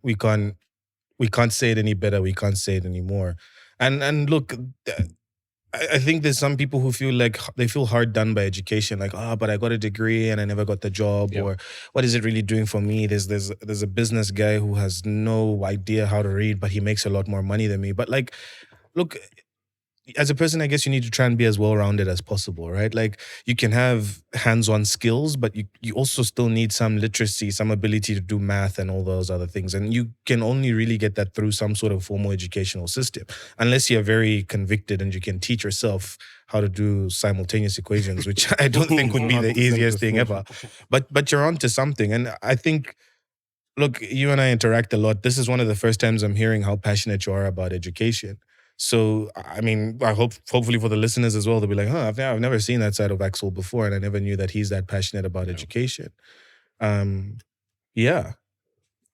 say it any better. We can't say it anymore. And look, I think there's some people who feel like they feel hard done by education. Like, but I got a degree and I never got the job, or what is it really doing for me? There's a business guy who has no idea how to read, but he makes a lot more money than me. But like, look. as a person, I guess you need to try and be as well-rounded as possible, right? Like you can have hands-on skills, but you also still need some literacy, some ability to do math and all those other things. And you can only really get that through some sort of formal educational system, unless you're very convicted and you can teach yourself how to do simultaneous equations, which I don't think would be the easiest thing ever. But you're onto something. And I think, look, you and I interact a lot. This is one of the first times I'm hearing how passionate you are about education. So, I mean, hopefully for the listeners as well, they'll be like, I've never seen that side of Axel before, and I never knew that he's that passionate about education. Yeah.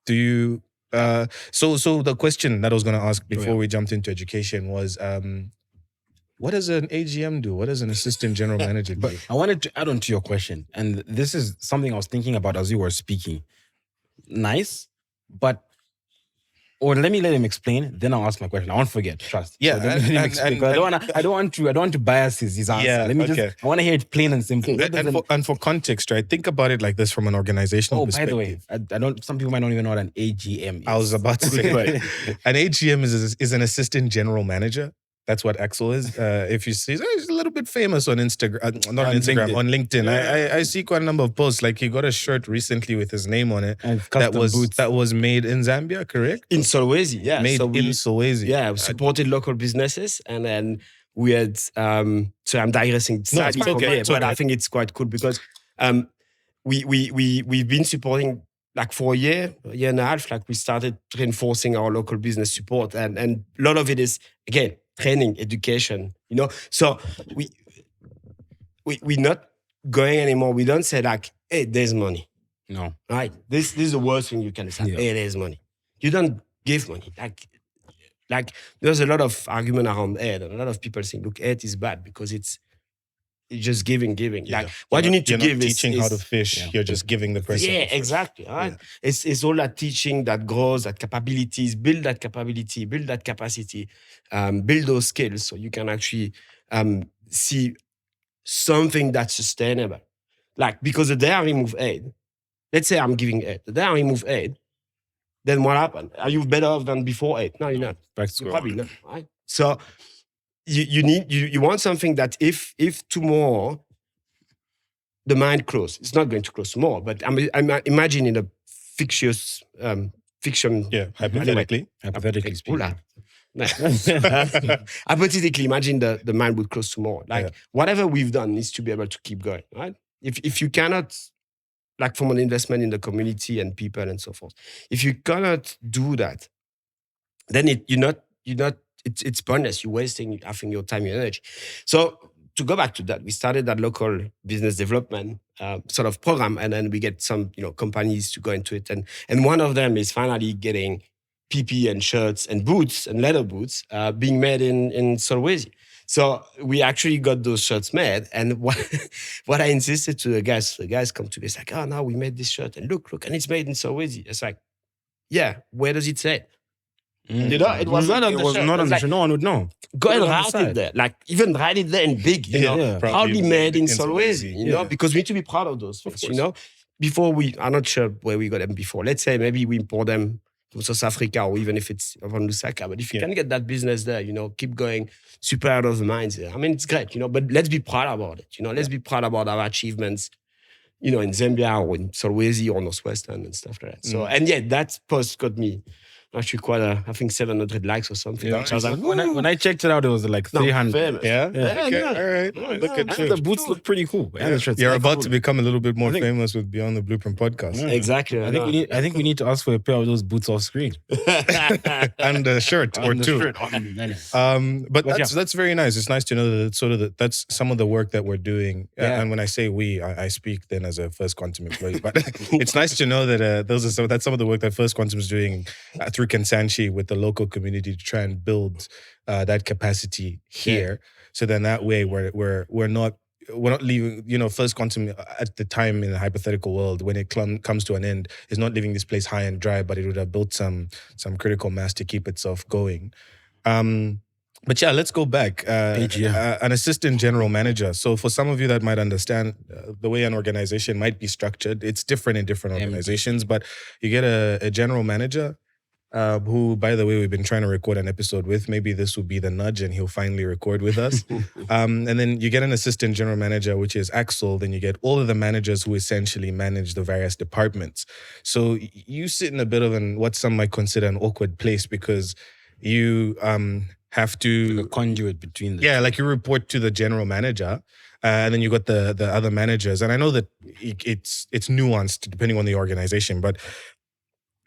Do you, so the question that I was going to ask before we jumped into education was, what does an AGM do? What does an assistant general manager do?
But I wanted to add on to your question, and this is something I was thinking about as you were speaking. Nice, but or let him explain. Then I'll ask my question. I won't forget. Trust.
Yeah,
so let him explain. I don't want to bias his answer.
Yeah,
let me I want to hear it plain and simple.
And for context, right? Think about it like this from an organizational perspective.
By the way, I don't. Some people might not even know what an AGM is.
I was about to say, an AGM is an assistant general manager. That's what Axel is. If you see, he's a little bit famous on Instagram, not on Instagram, LinkedIn. On LinkedIn. Yeah. I see quite a number of posts. Like he got a shirt recently with his name on it. That was made in Zambia, correct?
In Solwezi, yeah.
Made in Solwezi.
Yeah, we supported local businesses, and then we had. So I'm digressing slightly from here, but I think it's quite cool because we've been supporting. Like for a year and a half, like we started reinforcing our local business support, and a lot of it is again training, education. So we're not going anymore. We don't say like, hey, there's money.
No,
right? This is the worst thing you can say. Yeah. Hey, there's money. You don't give money. Like there's a lot of argument around aid, and a lot of people think, look, aid is bad because it's just giving.
Yeah.
Like what you need to give
is teaching how to fish. You're just giving the person.
Yeah, exactly. Right? Yeah. It's all that teaching that grows, that capabilities, build that capability, build that capacity, build those skills so you can actually see something that's sustainable. Like because the day I remove aid, let's say I'm giving aid. The day I remove aid, then what happened? Are you better off than before aid? No, you're not. You're probably not, right? So you want something that if tomorrow the mine closes, it's not going to close tomorrow, but I'm imagining a fictitious fiction.
Yeah, hypothetically speaking.
Hypothetically, imagine the mine would close tomorrow. Like whatever we've done needs to be able to keep going, right? If you cannot, like from an investment in the community and people and so forth, if you cannot do that, then it's pointless. You're wasting, I think, your time, your energy. So to go back to that, we started that local business development sort of program, and then we get some companies to go into it, and one of them is finally getting PP and shirts and boots and leather boots being made in Solwezi. So we actually got those shirts made, and what I insisted to the guys come to me, it's like, oh, now we made this shirt, and look, and it's made in Solwezi. It's like, yeah, where does it say? It was not on the shirt.
Not on the shirt. No one would know.
Go and write it there. Like, even write it there in big, proudly made in Solwezi, because we need to be proud of those things, Before I'm not sure where we got them before. Let's say maybe we import them from South Africa, or even if it's from Lusaka. But if you can get that business there, keep going, super out of the mines there. I mean, it's great, but let's be proud about it, Let's be proud about our achievements, in Zambia or in Solwezi or Northwestern and stuff like that. So, and that post got me actually quite I think 700 likes or something.
Yeah, I was like, when I checked it out, it was like 300.
Yeah. Okay. All right. Look at you.
The boots look pretty cool.
Yeah. You're about to become a little bit more famous with Beyond the Blueprint podcast.
Yeah. Exactly.
I think we need to ask for a pair of those boots off screen.
And a shirt or two. But that's very nice. It's nice to know that that's some of the work that we're doing. Yeah. And when I say we, I speak then as a First Quantum employee. But it's nice to know that that's some of the work that First Quantum is doing through Kansanshi with the local community to try and build that capacity here. So then that way we're not leaving, First Quantum at the time in the hypothetical world, when it comes to an end, is not leaving this place high and dry, but it would have built some critical mass to keep itself going. But yeah, let's go back. An assistant general manager. So for some of you that might understand the way an organization might be structured, it's different in different organizations, but you get a general manager, who, by the way, we've been trying to record an episode with. Maybe this will be the nudge and he'll finally record with us. And then you get an assistant general manager, which is Axel. Then you get all of the managers who essentially manage the various departments. So you sit in a bit of what some might consider an awkward place because you have to...
Like a conduit between them.
Yeah, like you report to the general manager. And then you got the other managers. And I know that it's nuanced depending on the organization, but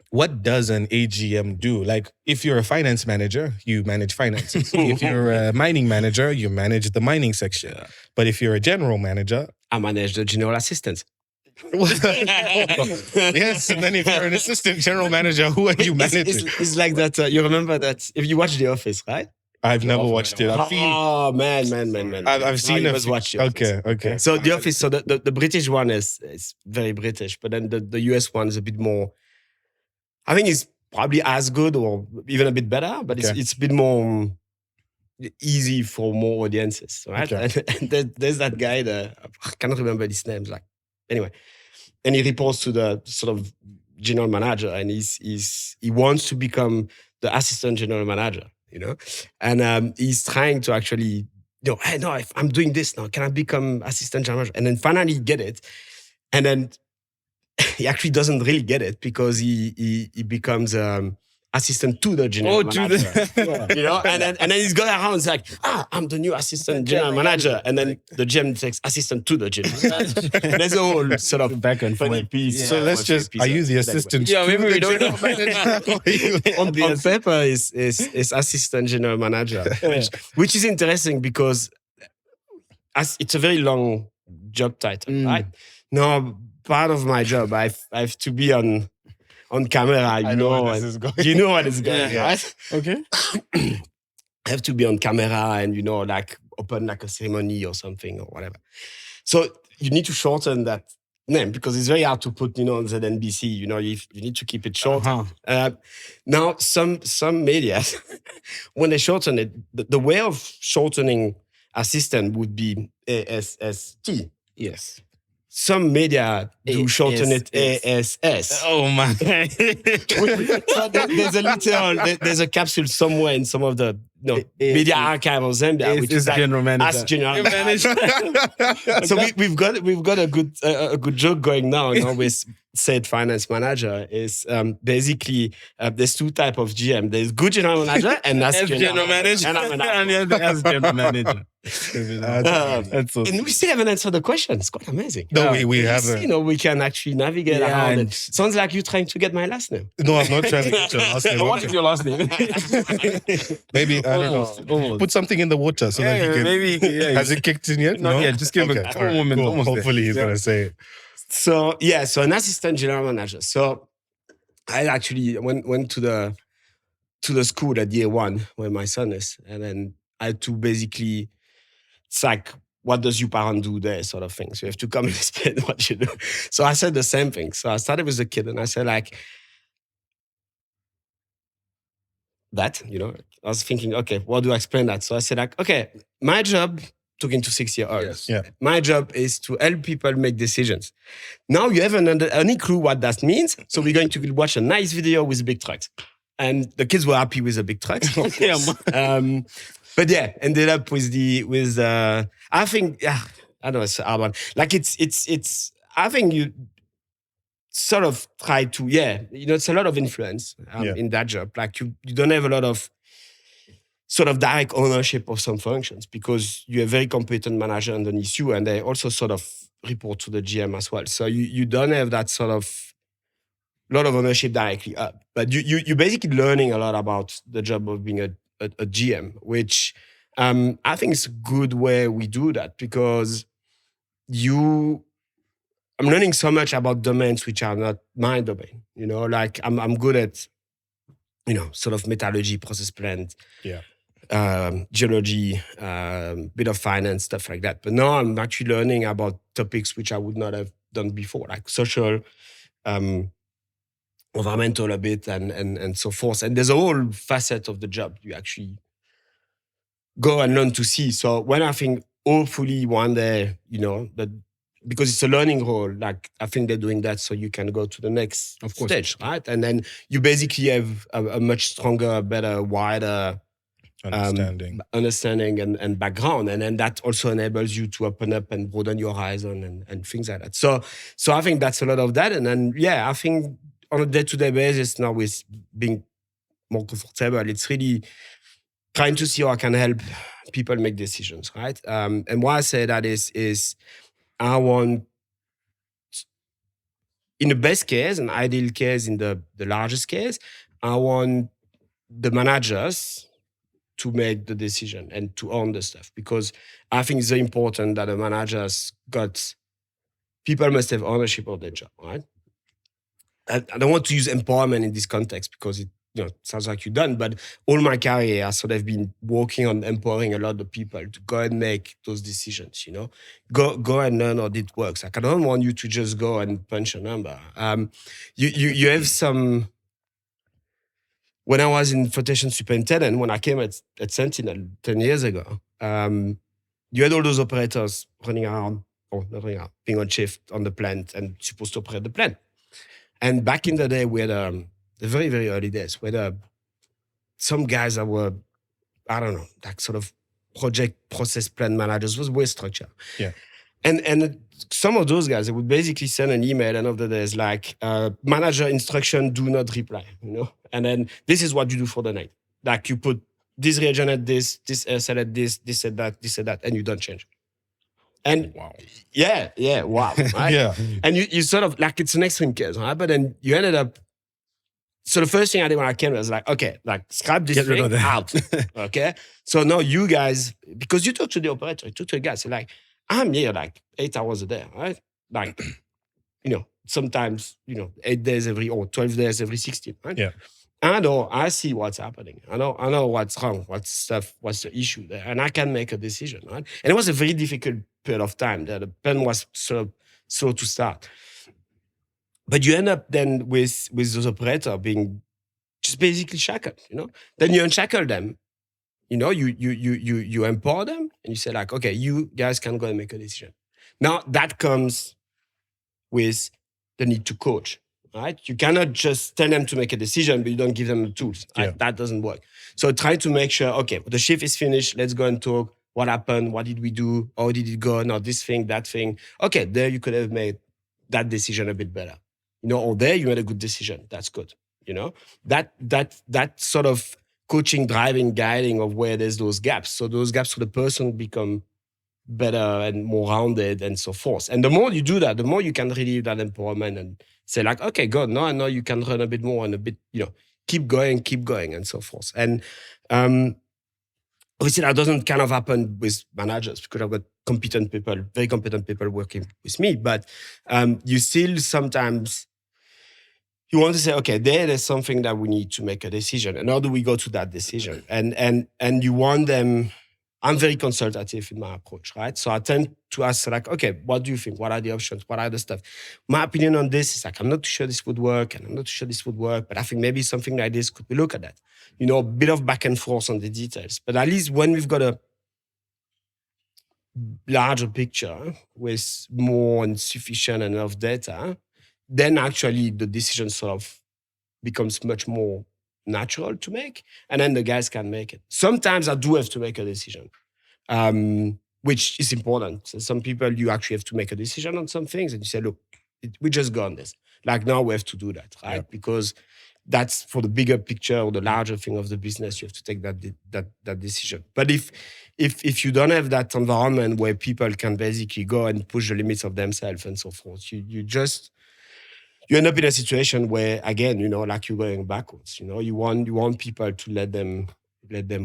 what does an AGM do? Like, if you're a finance manager, you manage finances. If you're a mining manager, you manage the mining section. Yeah. But if you're a general manager...
I manage the general assistants.
Yes, and then if you're an assistant general manager, who are you managing?
It's like that. You remember that if you watch The Office, right?
I've never watched it.
Oh man.
I've seen it. Okay.
So The Office. So the British one is very British, but then the US one is a bit more. I think it's probably as good or even a bit better, but it's a bit more easy for more audiences, right? Okay. And there's that guy that I cannot remember his name. Like anyway, and he reports to the sort of general manager, and he wants to become the assistant general manager. And he's trying to actually, hey, no, if I'm doing this now, can I become assistant general manager? And then finally get it. And then he actually doesn't really get it because he becomes assistant to the general manager. And then he's going around and like, I'm the new assistant general manager. And then the GM takes assistant to the general manager. There's a whole sort of
back and
funny
forth
piece.
So let's just, are you the assistant?
Yeah, maybe we don't know. On paper is assistant general manager, which is interesting because it's a very long job title, right? No, part of my job, I have to be on camera, you know what is going, right?
Okay.
I have to be on camera and, like open like a ceremony or something or whatever. So you need to shorten that name because it's very hard to put, on ZNBC, you need to keep it short. Now, some media, when they shorten it, the way of shortening assistant would be ASST.
Yes.
Some media do shorten it ASS.
Oh man!
There's a capsule somewhere in some of the media archive of Zambia, which is like
general manager.
As general manager. So we've got a good joke going now. With said finance manager is basically there's two types of GM. There's good general manager and as general manager.
And as general manager.
That's so
and we still haven't answered the question. It's quite amazing.
No, we haven't.
We can actually navigate around it. Sounds like you're trying to get my last name.
No, I'm not trying to get your last name.
What is your last name?
Maybe, I don't know. Almost. Put something in the water so that he can...
Maybe,
has it kicked in yet?
Not yet. Just give him a moment.
Cool. Hopefully he's going to say it.
So an assistant general manager. So I actually went to the school at year one where my son is, and then I had to basically, it's like, what does your parent do there, sort of thing. So you have to come and explain what you do. So I said the same thing. So I started with the kid, and I said like, that, I was thinking, okay, what do I explain that? So I said like, okay, my job, talking to 6-year-olds.
Yes. Yeah.
My job is to help people make decisions. Now you haven't any clue what that means. So we're going to watch a nice video with big trucks. And the kids were happy with the big trucks. But yeah, ended up with I think, I don't know, it's a hard one. Like it's, I think you sort of try to, it's a lot of influence in that job. Like you don't have a lot of sort of direct ownership of some functions because you're a very competent manager underneath you, and they also sort of report to the GM as well. So you don't have that sort of lot of ownership directly up, but you're basically learning a lot about the job of being a GM, which I think is a good way we do that because I'm learning so much about domains which are not my domain. Like I'm good at, sort of metallurgy, process plant, geology, bit of finance, stuff like that. But now I'm actually learning about topics which I would not have done before, like social, environmental a bit, and so forth. And there's a whole facet of the job you actually go and learn to see. So when I think hopefully one day, that because it's a learning role. Like I think they're doing that so you can go to the next
Of course.
stage, right? And then you basically have a much stronger, better, wider understanding and background, and then that also enables you to open up and broaden your horizon and things like that. So I think that's a lot of that, and then I think on a day-to-day basis now with being more comfortable, it's really trying to see how I can help people make decisions, right? And why I say that is I want, in the best case, an ideal case, in the largest case, I want the managers to make the decision and to own the stuff, because I think it's very important that the managers people must have ownership of their job, right? I don't want to use empowerment in this context because it sounds like you've done, but all my career I sort of been working on empowering a lot of people to go and make those decisions, go and learn how it works. Like I don't want you to just go and punch a number. You have some. When I was in flotation superintendent, when I came at Sentinel 10 years ago, you had all those operators running around, or not running around, being on shift on the plant and supposed to operate the plant. And back in the day, we had the very, very early days, where some guys that were, I don't know, like sort of project process plan managers, was way structured.
Yeah.
And some of those guys, they would basically send an email and after there's like, manager instruction, do not reply, And then this is what you do for the night. Like you put this reagent at this SL at this at that, and you don't change. And
wow.
Yeah, wow. Right?
Yeah.
And you sort of, like it's an extreme case, right? But then you ended up, so the first thing I did when I came was like, okay, like scrap this thing out. Okay. So now you guys, because you talk to the operator, you talk to the guys, you're like, I'm here like 8 hours a day, right? Like, sometimes, 8 days or 12 days every 16, right?
Yeah.
I see what's happening. I know what's wrong, what's the issue there, and I can make a decision, right? And it was a very difficult period of time. The pen was sort of slow to start. But you end up then with those operators being just basically shackled, Then you unshackle them, you empower them, and you say like, okay, you guys can go and make a decision. Now that comes with the need to coach, right? You cannot just tell them to make a decision, but you don't give them the tools.
Yeah.
Right? That doesn't work. So try to make sure, okay, the shift is finished. Let's go and talk. What happened? What did we do? How did it go? Now this thing, that thing. Okay, there you could have made that decision a bit better. Or there you made a good decision. That's good. That sort of coaching, driving, guiding of where there's those gaps. So those gaps for the person become better and more rounded and so forth. And the more you do that, the more you can relieve that empowerment and say like, okay, good, now I know you can run a bit more and a bit, keep going and so forth. And obviously that doesn't kind of happen with managers because I've got very competent people working with me, but you still sometimes, you want to say, okay, there's something that we need to make a decision. And how do we go to that decision? And you want them, I'm very consultative in my approach, right? So I tend to ask like, okay, what do you think? What are the options? What are the stuff? My opinion on this is like, I'm not too sure this would work and I'm not too sure this would work, but I think maybe something like this, could we look at that? A bit of back and forth on the details. But at least when we've got a larger picture with more and sufficient enough data, then actually the decision sort of becomes much more natural to make, and then the guys can make it. Sometimes I do have to make a decision, which is important. So some people, you actually have to make a decision on some things, and you say, look, we just go on this. Like now we have to do that, right? Yeah. Because that's for the bigger picture or the larger thing of the business, you have to take that decision. But if you don't have that environment where people can basically go and push the limits of themselves and so forth, you end up in a situation where, again, like you're going backwards. You want people to let them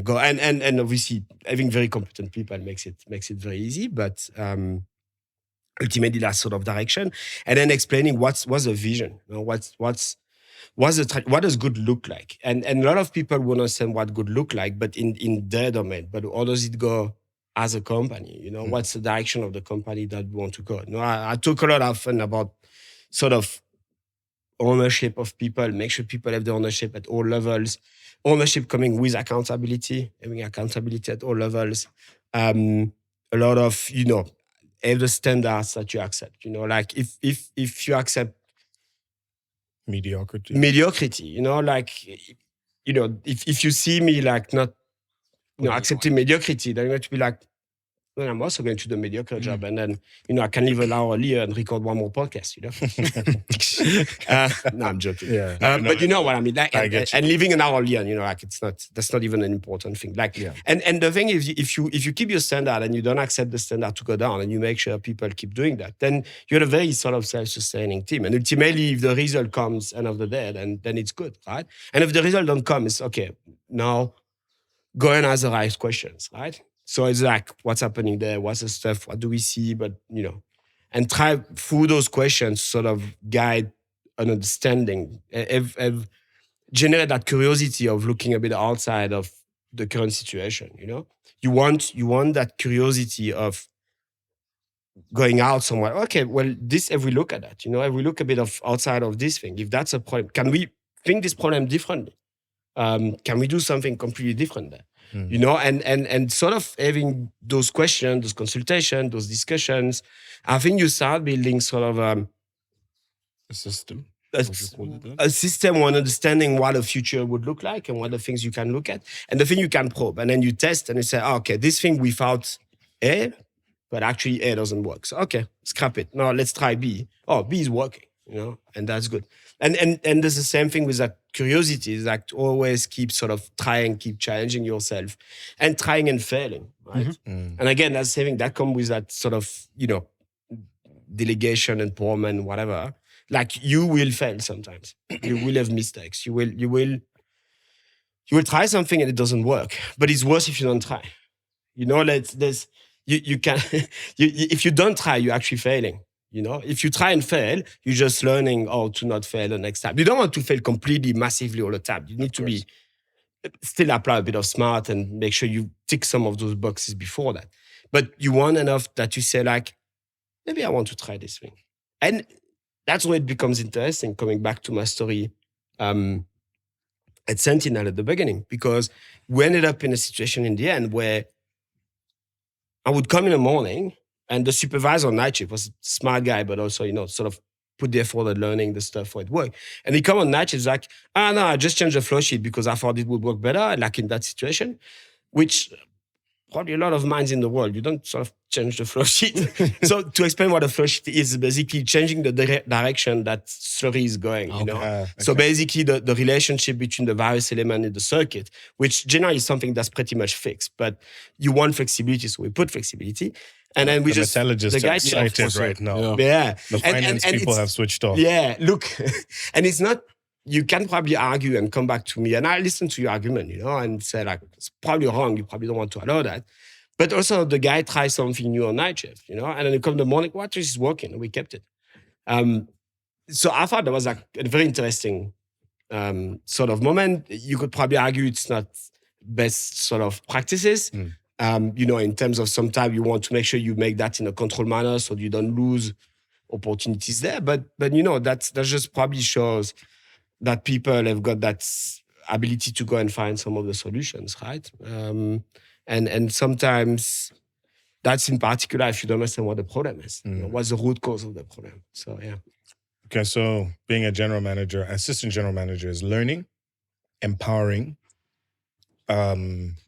go, and obviously having very competent people makes it very easy. But ultimately, that's sort of direction, and then explaining what's the vision. What does good look like? And a lot of people will understand what good look like, but in their domain. But how does it go as a company? What's the direction of the company that we want to go? I talk a lot often about sort of ownership of people, make sure people have the ownership at all levels, ownership coming with accountability, having accountability at all levels. A lot of, have the standards that you accept. You know, like if you accept mediocrity, you know, like, you know, if you see me like not, you know, accepting mediocrity, then you're going to be like, well, I'm also going to do a mediocre job, and then, you know, I can leave an hour earlier and record one more podcast, you know. No, I'm joking.
Yeah.
But you know what I mean. Like,
I get you.
and leaving an hour earlier, you know, like that's not even an important thing. Like,
Yeah.
and the thing is, if you keep your standard and you don't accept the standard to go down, and you make sure people keep doing that, then you're a very sort of self-sustaining team. And ultimately, if the result comes end of the day, then it's good, right? And if the result don't come, it's okay. Now, go and ask the right questions, right? So it's like, what's happening there? What's the stuff? What do we see? But, you know, and try through those questions, sort of guide an understanding, generate that curiosity of looking a bit outside of the current situation, you know? You want that curiosity of going out somewhere. Okay, well, if we look at that, you know, if we look a bit of outside of this thing, if that's a problem, can we think this problem differently? Can we do something completely different there? You know, and sort of having those questions, those consultations, those discussions, I think you start building sort of
A system.
a system on understanding what the future would look like and what the things you can look at and the thing you can probe. And then you test and you say, oh, okay, this thing we found A, but actually A doesn't work. So, okay, scrap it. Now let's try B. Oh, B is working, you know, and that's good. And there's the same thing with that curiosity, is like to always keep sort of trying, keep challenging yourself and trying and failing, right? And again, that's saving that comes with that sort of, you know, delegation, empowerment, whatever. Like, you will fail sometimes. You will have mistakes. You will try something and it doesn't work, but it's worse if you don't try. You know, you can, if you don't try, you're actually failing. You know, if you try and fail, you're just learning how to not fail the next time. You don't want to fail completely, massively all the time. You need to be still apply a bit of smart and make sure you tick some of those boxes before that. But you want enough that you say, like, maybe I want to try this thing. And that's where it becomes interesting, coming back to my story at Sentinel at the beginning, because we ended up in a situation in the end where I would come in the morning, and the supervisor on night shift was a smart guy, but also, you know, sort of put the effort at learning the stuff for it work. And he come on night shift, like, no, I just changed the flow sheet because I thought it would work better, like in that situation, which probably a lot of minds in the world, you don't sort of change the flow sheet. So to explain what a flow sheet is, basically changing the direction that slurry is going, you know? Okay. So basically the relationship between the various elements in the circuit, which generally is something that's pretty much fixed, but you want flexibility, so we put flexibility. And then we just, the guys
excited right now.
Yeah.
The finance people have switched off.
Yeah, look, and it's not, you can probably argue and come back to me, and I listen to your argument, you know, and say, like, it's probably wrong. You probably don't want to allow that. But also the guy tries something new on night shift, you know, and then you come in the morning, what is working? And we kept it. So I thought that was like a very interesting sort of moment. You could probably argue it's not best sort of practices. You know, in terms of sometimes you want to make sure you make that in a controlled manner so you don't lose opportunities there. But you know, that just probably shows that people have got that ability to go and find some of the solutions, right? And sometimes that's in particular if you don't understand what the problem is. You know, what's the root cause of the problem? So, yeah.
Okay, so being a general manager, assistant general manager is learning, empowering,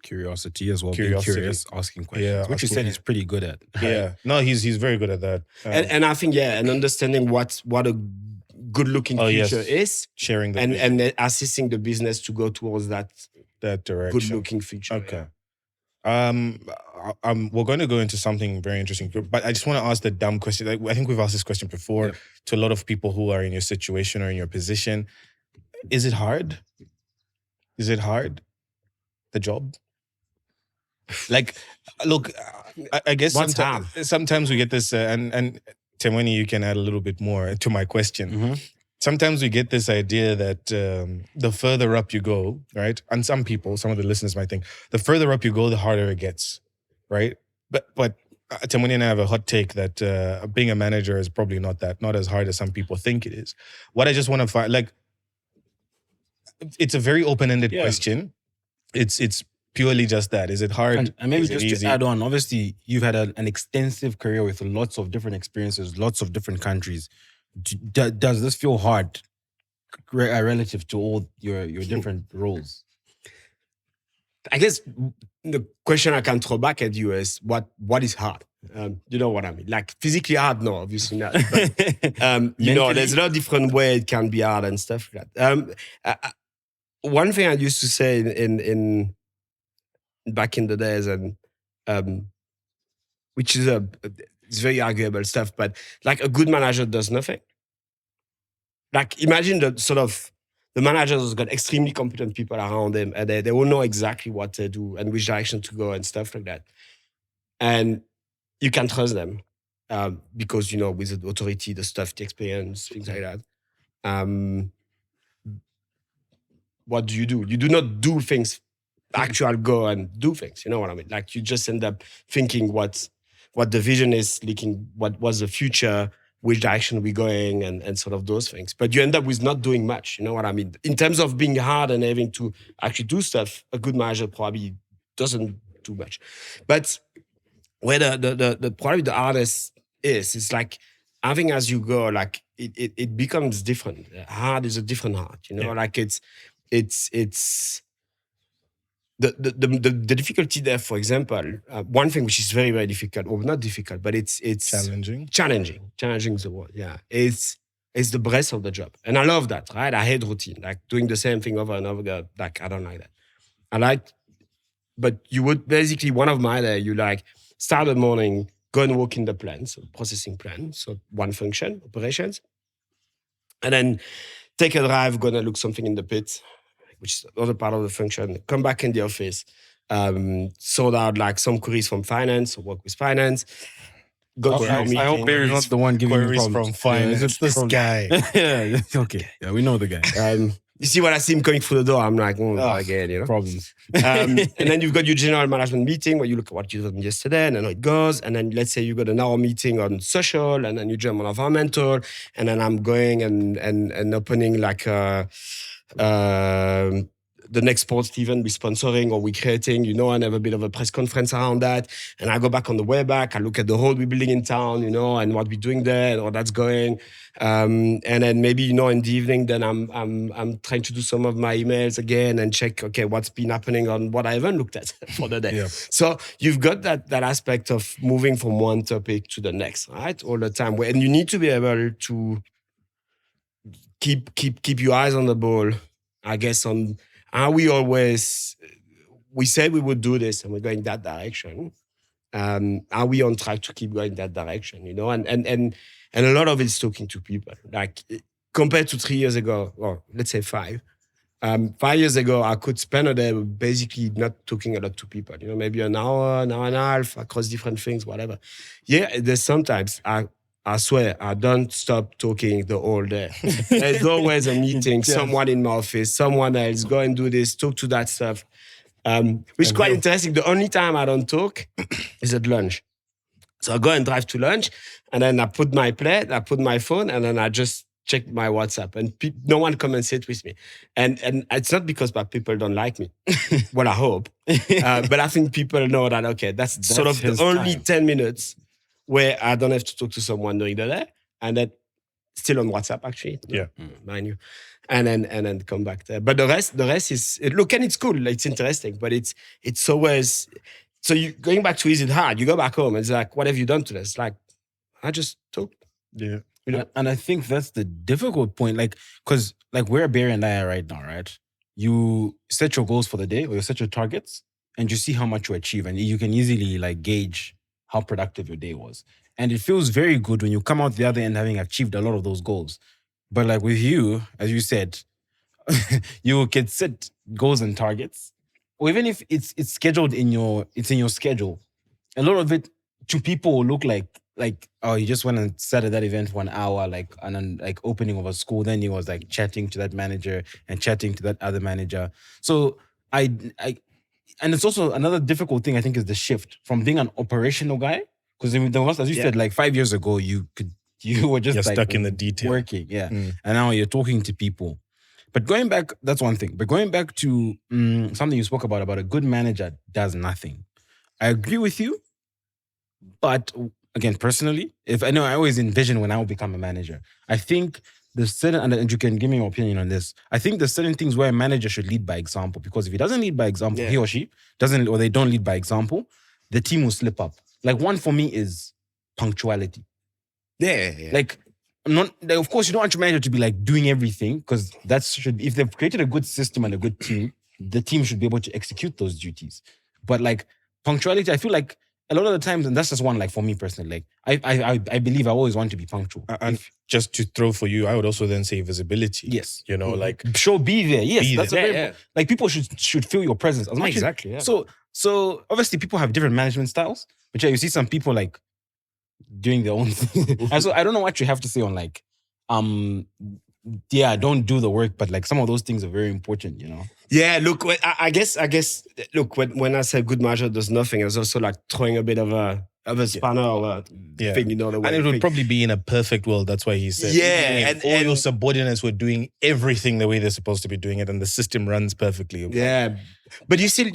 curiosity as well. Being curious, asking questions.
Yeah,
which you said he's pretty good at.
Yeah. No, he's very good at that.
And I think, and understanding what a good-looking future is.
Sharing the
and assisting the business to go towards that
direction.
Good-looking future.
Okay. We're going to go into something very interesting, but I just want to ask the dumb question. Like, I think we've asked this question before to a lot of people who are in your situation or in your position. Is it hard? Is it hard? The job? Like, look, I guess sometimes we get this, and Temweni, you can add a little bit more to my question. Sometimes we get this idea that the further up you go, right? And some of the listeners might think, the further up you go, the harder it gets, right? But Temweni and I have a hot take that being a manager is probably not as hard as some people think it is. What I just want to find, like, it's a very open-ended question. It's Purely just that. Is it hard?
And maybe
Is it
just
easy?
to add on, obviously, you've had an extensive career with lots of different experiences, lots of different countries. Does this feel hard relative to all your different roles?
I guess the question I can throw back at you is what is hard? You know what I mean? Like physically hard, no, obviously not. But, you know, there's a lot of different ways it can be hard and stuff like that. One thing I used to say in back in the days, and which is it's very arguable stuff, but like a good manager does nothing. Like imagine the managers who's got extremely competent people around them, and they all know exactly what to do and which direction to go and stuff like that. And you can trust them because, you know, with the authority, the stuff, the experience, things like that. What do? You do not do things, actual go and do things. You know what I mean? Like you just end up thinking what the vision is, leaking what was the future, which direction we're going, and sort of those things. But you end up with not doing much. You know what I mean? In terms of being hard and having to actually do stuff, a good manager probably doesn't do much. But where the probably the hardest is, it's like I think as you go, like it becomes different. Hard is a different hard. You know, like it's the difficulty there. For example, one thing which is very, very difficult, or not difficult, but it's
challenging.
Challenging is the word. Yeah, it's the breadth of the job, and I love that. Right, I hate routine, like doing the same thing over and over again. Like I don't like that. I like, but you would basically one of my day you like start the morning, go and walk in the plant, so processing plant, so one function operations, and then take a drive, go and look something in the pit, which is another part of the function, come back in the office, sort out like some queries from finance, or work with finance.
I hope Barry's not the one giving you
Queries
problems.
from finance. It's this guy.
Yeah, okay. Yeah, we know the guy.
You see when I see him coming through the door, I'm like, again, you know.
Problems.
And then you've got your general management meeting where you look at what you did yesterday and then how it goes. And then let's say you got an hour meeting on social, and then you jump on environmental, and then I'm going and opening like the next sports event we're sponsoring or we're creating, you know, and have a bit of a press conference around that. And I go back on the way back, I look at the whole we're building in town, you know, and what we're doing there and how that's going. And then maybe, you know, in the evening, then I'm trying to do some of my emails again and check, okay, what's been happening on what I haven't looked at for the day. Yeah. So you've got that aspect of moving from one topic to the next, right? All the time. And you need to be able to keep your eyes on the ball, I guess, on how we said we would do this and we're going that direction. Are we on track to keep going that direction, you know? And a lot of it's talking to people. Like compared to 3 years ago, or let's say 5. 5 years ago, I could spend a day basically not talking a lot to people. You know, maybe an hour and a half across different things, whatever. Yeah, there's sometimes I swear, I don't stop talking the whole day. There's always a meeting, someone in my office, someone else, go and do this, talk to that stuff. Which is quite interesting. The only time I don't talk is at lunch. So I go and drive to lunch, and then I put my plate, I put my phone, and then I just check my WhatsApp, and no one come and sit with me. And it's not because people don't like me. Well, I hope. But I think people know that, okay, that's sort of the only 10 minutes where I don't have to talk to someone during the day, and that still on WhatsApp actually.
Yeah,
mind you, and then come back there. But the rest is look, and it's cool, it's interesting, but it's always so. You going back to is it hard? You go back home, and it's like, what have you done today? It's like I just talked.
Yeah,
you know? And I think that's the difficult point, like because like where Barry and I are right now, right? You set your goals for the day, or you set your targets, and you see how much you achieve, and you can easily like gauge how productive your day was. And it feels very good when you come out the other end having achieved a lot of those goals. But like with you, as you said, you can set goals and targets, or even if it's scheduled in your schedule, a lot of it to people will look like oh, you just went and sat at that event for an hour, like, and then like opening of a school, then you was like chatting to that manager and chatting to that other manager. So and it's also another difficult thing, I think, is the shift from being an operational guy. Because as you said, like 5 years ago, you were just
you're
like
stuck in the detail,
working, and now you're talking to people. But going back, that's one thing. But going back to something you spoke about a good manager does nothing. I agree with you. But again, personally, I always envision when I will become a manager. I think there's certain, and you can give me your opinion on this. I think there's certain things where a manager should lead by example, because if he doesn't lead by example, he or she doesn't, or they don't lead by example, the team will slip up. Like one for me is punctuality.
Yeah.
Like, of course, you don't want your manager to be like doing everything, because if they've created a good system and a good team, the team should be able to execute those duties. But like punctuality, I feel like a lot of the times, and that's just one, like for me personally, like I believe I always want to be punctual.
And just to throw for you, I would also then say visibility.
Yes.
You know, like
be there. Yes.
Be
That's
there.
like people should feel your presence as much.
Exactly.
As, so obviously people have different management styles, but you see some people like doing their own thing. And so I don't know what you have to say on like, don't do the work, but like some of those things are very important, you know?
Yeah, look, I guess, look, when I say good manager does nothing, it's also like throwing a bit of a spanner or a thing, you know, the way.
And it would probably be in a perfect world. That's why he said,
and
all your subordinates were doing everything the way they're supposed to be doing it, and the system runs perfectly.
Yeah, but you still,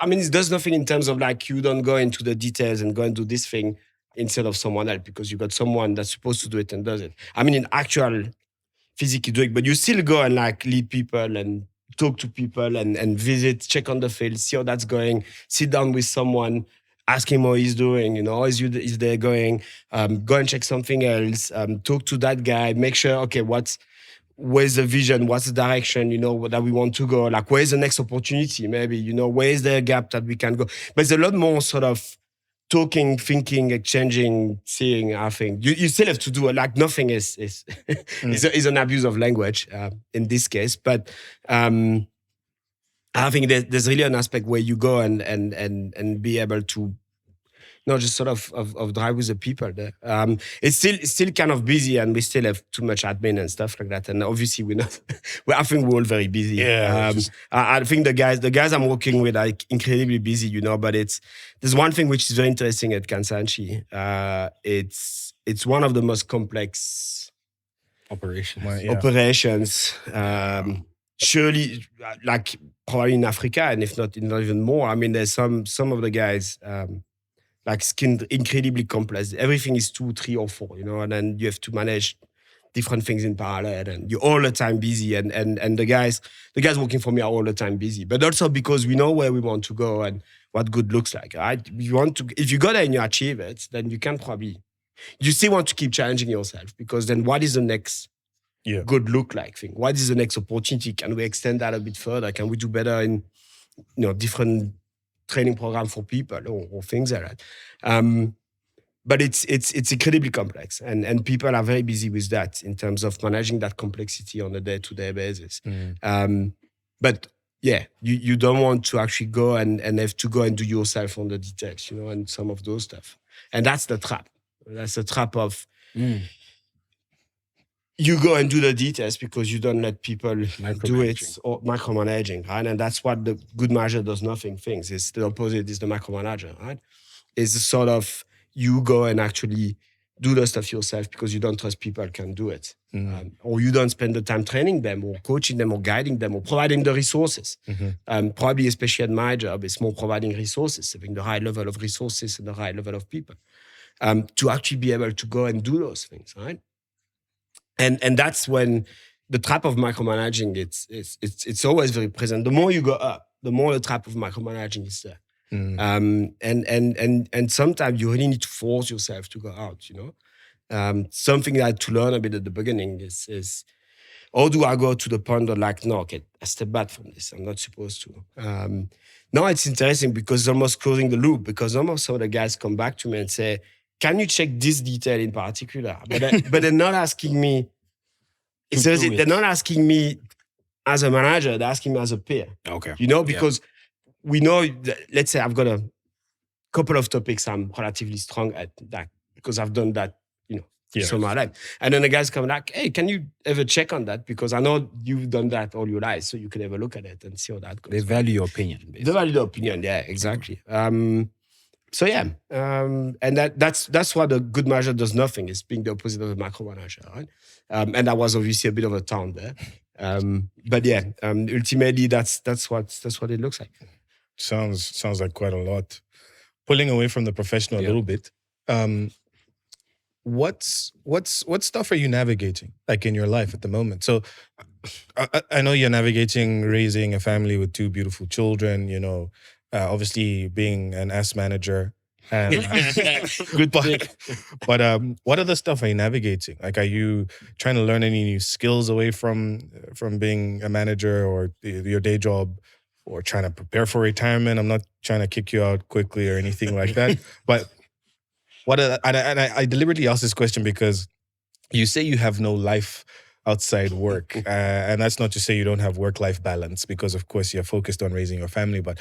I mean, it does nothing in terms of like, you don't go into the details and go and do this thing instead of someone else, because you got someone that's supposed to do it and does it. I mean, in actual physically doing, but you still go and like lead people and talk to people and visit, check on the field, see how that's going, sit down with someone, ask him how he's doing, you know, how is there going, go and check something else, talk to that guy, make sure, okay, where's the vision, what's the direction, you know, that we want to go, like where's the next opportunity, maybe, you know, where's the gap that we can go. But it's a lot more sort of talking, thinking, exchanging, seeing, I think. You still have to do it. Like nothing is an abuse of language in this case. But I think there's really an aspect where you go and be able to just sort of drive with the people there. It's still kind of busy, and we still have too much admin and stuff like that. And obviously we're not. I think we're all very busy.
Yeah.
I think the guys I'm working with are incredibly busy, you know. But there's one thing which is very interesting at Kansanshi. It's one of the most complex operations. Surely, like probably in Africa, and if not even more. I mean, there's some of the guys. Like incredibly complex. Everything is 2, 3, or 4, you know, and then you have to manage different things in parallel, and you're all the time busy. And the guys working for me are all the time busy. But also because we know where we want to go and what good looks like. Right? If you go there and you achieve it, then you still want to keep challenging yourself, because then what is the next good look like thing? What is the next opportunity? Can we extend that a bit further? Can we do better in, you know, different training program for people or things like that. But it's incredibly complex, and people are very busy with that in terms of managing that complexity on a day-to-day basis. But yeah, you don't want to actually go and have to go and do yourself on the details, you know, and some of those stuff. And that's the trap. That's the trap of you go and do the details because you don't let people do it, or micromanaging, right? And that's what the good manager does nothing things. It's the opposite is the micromanager, right? It's the sort of you go and actually do the stuff yourself because you don't trust people can do it. Or you don't spend the time training them or coaching them or guiding them or providing the resources. Probably, especially at my job, it's more providing resources, having the right level of resources and the right level of people to actually be able to go and do those things, right? And that's when the trap of micromanaging, it's always very present. The more you go up, the more the trap of micromanaging is there. And sometimes you really need to force yourself to go out, you know. Something that I had to learn a bit at the beginning is how do I go to the point of like, no, okay, I step back from this. I'm not supposed to. Now it's interesting because it's almost closing the loop, because almost some of the guys come back to me and say, can you check this detail in particular? But they're not asking me. They're not asking me as a manager. They're asking me as a peer.
Okay.
You know, because we know, let's say I've got a couple of topics I'm relatively strong at, that because I've done that, you know, so my life. And then the guys come like, hey, can you ever check on that? Because I know you've done that all your life, so you can have a look at it and see how that goes.
They value your opinion. Basically.
They value the opinion, yeah, exactly. So yeah, and that's why the good manager does nothing. It's being the opposite of a micromanager, right? And that was obviously a bit of a town there. But yeah, ultimately that's what it looks like.
Sounds like quite a lot. Pulling away from the professional a little bit, what stuff are you navigating like in your life at the moment? So I know you're navigating raising a family with 2 beautiful children, you know, obviously being an ass manager. And,
Good
but what other stuff are you navigating? Like, are you trying to learn any new skills away from being a manager or your day job, or trying to prepare for retirement? I'm not trying to kick you out quickly or anything like that. But I deliberately asked this question because you say you have no life outside work. And that's not to say you don't have work-life balance, because of course you're focused on raising your family. But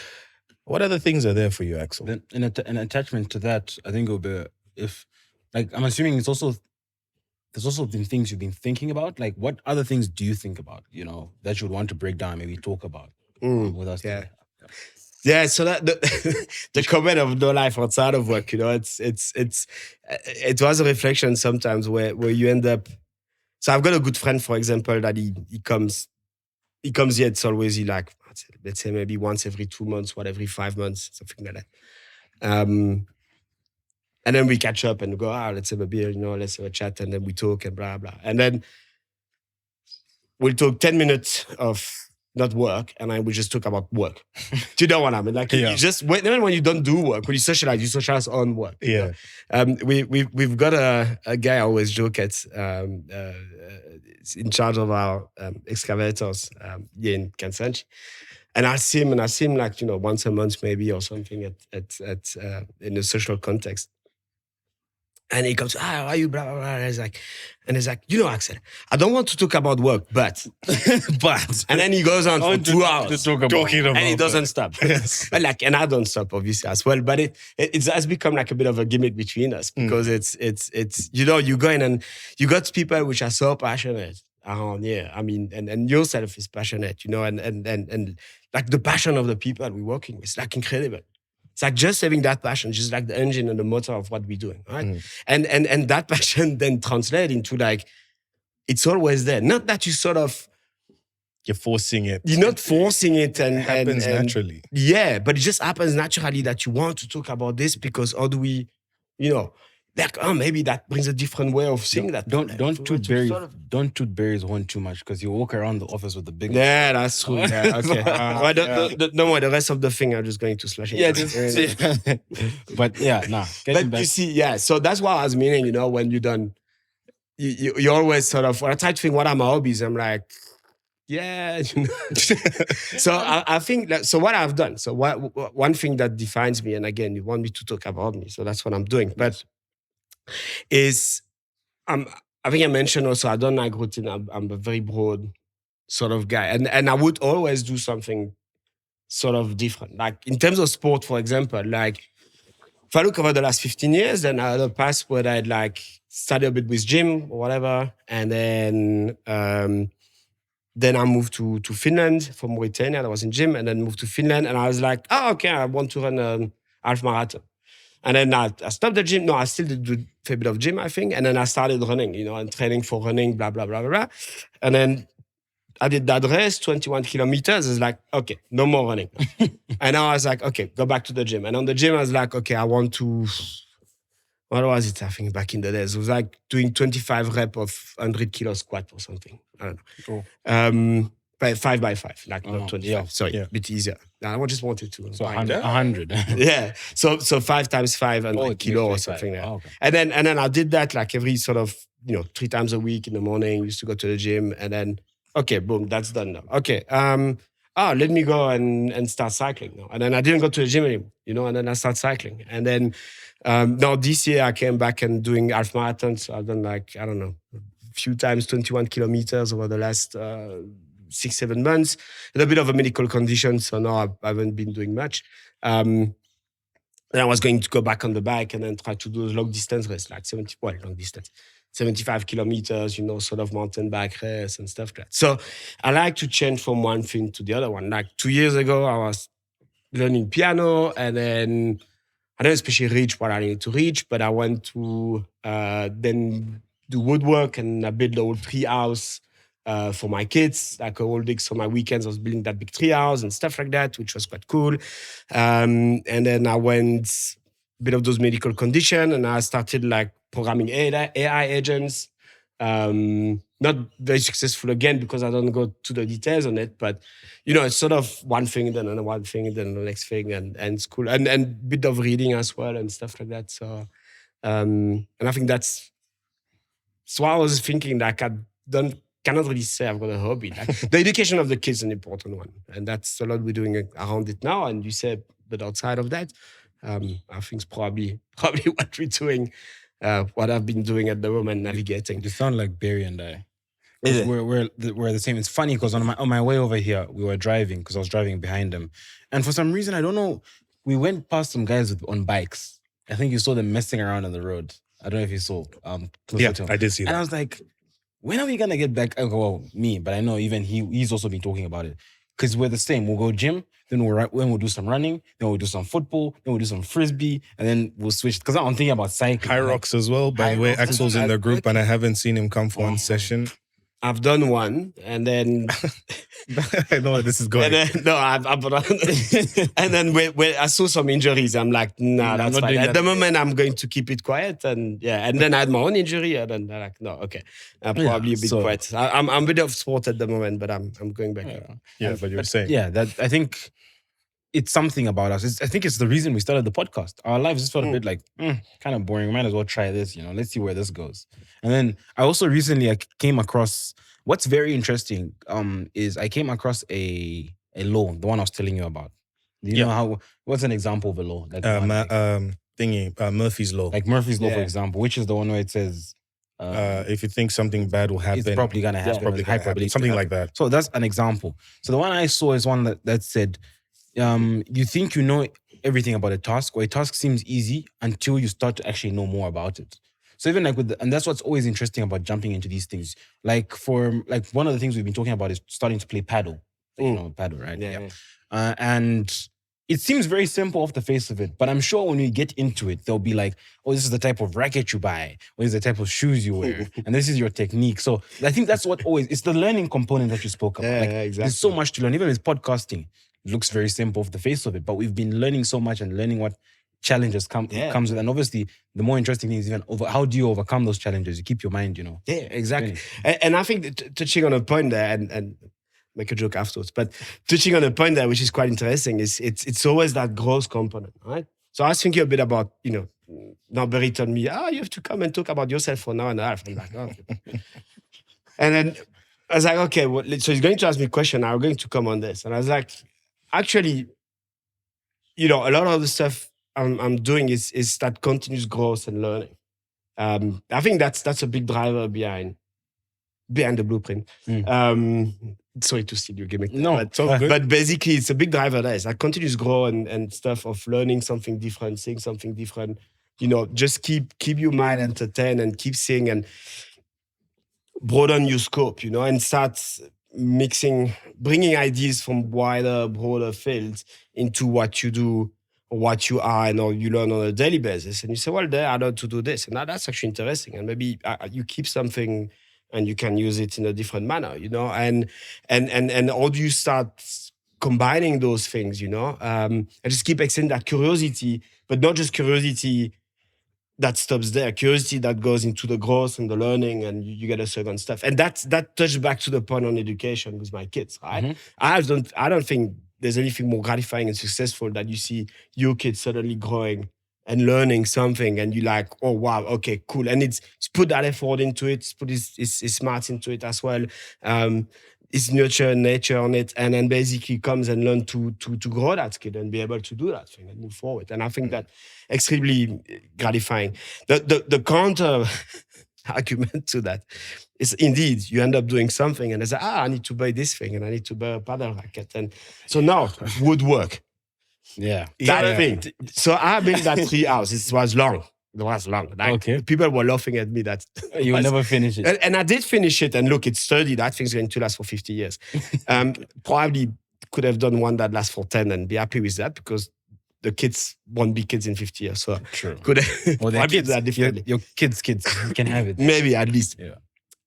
what other things are there for you, Axel?
Then an attachment to that, I think it would be if, like, I'm assuming there's also been things you've been thinking about. Like, what other things do you think about, you know, that you would want to break down, maybe talk about with us?
Yeah. Yeah, so that the comment of no life outside of work, you know, it was a reflection sometimes where you end up. So I've got a good friend, for example, that he comes here. It's always like, let's say maybe once every 2 months, every 5 months, something like that. And then we catch up and go, let's have a beer, you know, let's have a chat, and then we talk and blah blah, and then we'll talk 10 minutes of not work, and I will just talk about work. Do you know what I mean? Like, you just even when you don't do work, when you socialize on work.
Yeah.
We've got a guy I always joke at, in charge of our excavators here in Kansanshi, and I see him like, you know, once a month maybe or something at in a social context. And he comes, how are you, blah, blah, blah. And he's like, you know, Axel, I don't want to talk about work, but. And then he goes on for 2 hours
talking about
and he doesn't stop.
Yes.
But and I don't stop, obviously, as well. But it has become like a bit of a gimmick between us, because it's you know, you go in and you got people which are so passionate around here. I mean, and yourself is passionate, you know, and like the passion of the people we're working with, it's like incredible. It's like just having that passion, just like the engine and the motor of what we're doing, right? And that passion then translates into, like, it's always there. Not that you sort of...
You're forcing it.
You're not forcing it. And
it happens naturally.
Yeah, but it just happens naturally that you want to talk about this because how do we, you know, like, maybe that brings a different way of seeing that.
Don't toot berries one too much, because you walk around the office with the big.
Yeah, that's true. Yeah, okay. Don't worry, the rest of the thing I'm just going to slash it.
Yeah, but yeah, nah.
But back. You see, yeah. So that's what I was meaning. You know, when you're done, you always sort of. When I try to think what are my hobbies, I'm like, yeah. You know. So I think that. So what I've done. So one thing that defines me, and again, you want me to talk about me, so that's what I'm doing. But is I think I mentioned also I don't like routine. I'm a very broad sort of guy, and I would always do something sort of different. Like in terms of sport, for example, like if I look over the last 15 years, then I had a past where I'd like study a bit with gym or whatever, and then I moved to Finland from Mauritania. I was in gym, and then moved to Finland, and I was like, oh, okay, I want to run a half marathon. And then I stopped the gym. No, I still did a fair bit of gym, I think. And then I started running, you know, and training for running, blah, blah, blah, blah, blah. And then I did that race, 21 kilometers. It's like, okay, no more running. And now I was like, okay, go back to the gym. And on the gym, I was like, okay, I want to, what was it? I think back in the days, it was like doing 25 reps of 100 kilo squat or something. I don't know.
Oh.
5 by 5, like not 25. Yeah, sorry, a bit easier. I just wanted to.
So 100.
Yeah. So 5 times 5 and kilo or something like that. Okay. And then I did that like every sort of, you know, 3 times a week in the morning. Used to go to the gym, and then okay, boom, that's done now. Okay. Let me go and start cycling now. And then I didn't go to the gym anymore, you know, and then I started cycling. And then now this year I came back and doing half marathons. So I've done like, I don't know, a few times 21 kilometers over the last 6-7 months. A bit of a medical condition, so now I haven't been doing much. And I was going to go back on the bike and then try to do a long distance race, like 75 kilometers, you know, sort of mountain bike race and stuff like that. So I like to change from one thing to the other one. Like 2 years ago, I was learning piano, and then I didn't especially reach what I needed to reach, but I went to then do woodwork, and I built the whole tree house for my kids, like a whole big. So my weekends I was building that big tree house and stuff like that, which was quite cool. And then I went a bit of those medical conditions, and I started like programming AI agents. Not very successful again because I don't go to the details on it, but it's sort of one thing, then another one thing, then the next thing, and it's cool, and bit of reading as well and stuff like that. So, and I think that's why I was thinking like cannot really say I've got a hobby. Like, the education of the kids is an important one, and that's a lot we're doing around it now. And you said, but outside of that, I think it's probably what we're doing. What I've been doing at the moment, navigating.
You sound like Barry and I. We're the same. It's funny because on my way over here, we were driving because I was driving behind them, and for some reason I don't know, we went past some guys on bikes. I think you saw them messing around on the road. I don't know if you saw.
Yeah, I did see that.
And I was like, when are we gonna get back? Well, me, but I know even he's also been talking about it because we're the same. We'll go gym, then we'll do some running, then we'll do some football, then we'll do some frisbee, and then we'll switch. Because I'm thinking about cycling.
High rocks as well. By the way, Axel's in the group, and I haven't seen him come for one session.
I've done one, and then
I know where this is going.
And then, and then when I saw some injuries, I'm like, nah, that's fine. At the moment, I'm going to keep it quiet, and then I had my own injury, and then I'm like, no, okay, I'm probably a bit quiet. I'm a bit of sport at the moment, but I'm going back.
Yeah, but you were saying,
that I think it's something about us. I think it's the reason we started the podcast. Our lives just felt a bit like kind of boring. We might as well try this. Let's see where this goes. And then I also recently came across what's very interesting. Is I came across a law, the one I was telling you about. Do you know what's an example of a law? Like
Murphy's Law.
Like Murphy's Law, for example, which is the one where it says
if you think something bad will happen,
it's probably gonna happen.
It's probably gonna happen. Something like that.
So that's an example. So the one I saw is one that said, you think you know everything about a task, or a task seems easy until you start to actually know more about it. So even like and that's what's always interesting about jumping into these things. Like one of the things we've been talking about is starting to play paddle. Paddle, right?
Yeah.
And it seems very simple off the face of it, but I'm sure when we get into it, they'll be like, oh, this is the type of racket you buy, or this is the type of shoes you wear, and this is your technique. So I think that's what it's the learning component that you spoke about.
Exactly.
There's so much to learn. Even with podcasting, it looks very simple off the face of it, but we've been learning so much and learning what challenges comes with. And obviously, the more interesting thing is even how do you overcome those challenges? You keep your mind,
Yeah, exactly. And I think touching on a point there, and make a joke afterwards, but touching on a point there, which is quite interesting, is it's always that growth component, right? So I was thinking a bit about, now Barry told me, you have to come and talk about yourself for an hour and a half. I'm like, oh. And then I was like, okay, so he's going to ask me a question. I'm going to come on this. And I was like, actually, a lot of the stuff I'm doing is that continuous growth and learning. I think that's a big driver behind the blueprint. Sorry to steal your gimmick.
No, it's all good.
But basically, it's a big driver there. It's like continuous growth and stuff of learning something different, seeing something different. Just keep your mind entertained and keep seeing and broaden your scope, and start bringing ideas from broader fields into what you do, or what you are, and you learn on a daily basis. And you say, well, I learned to do this. And that's actually interesting. And maybe you keep something and you can use it in a different manner, and how do you start combining those things, and just keep extending that curiosity, but not just curiosity that stops there, curiosity that goes into the growth and the learning, and you get a second stuff. And that touched back to the point on education with my kids, right? Mm-hmm. I don't think there's anything more gratifying and successful that you see your kids suddenly growing and learning something, and you're like, oh wow, okay, cool. And it's put that effort into it, it's put his smarts into it as well. It's nurture and nature on it, and then basically comes and learn to grow that skill and be able to do that thing and move forward. And I think that extremely gratifying. The counter argument to that is indeed you end up doing something and it's like, I need to buy this thing and I need to buy a paddle racket. And so now woodwork. That thing. So I built that tree house. It was long. Like, people were laughing at me that
you will never finish it.
And I did finish it, and look, it's sturdy. That thing's going to last for 50 years. Probably could have done one that lasts for 10 and be happy with that, because the kids won't be kids in 50 years. So
true.
Could have
kids that differently. Your kids can have it.
Maybe at least.
Yeah.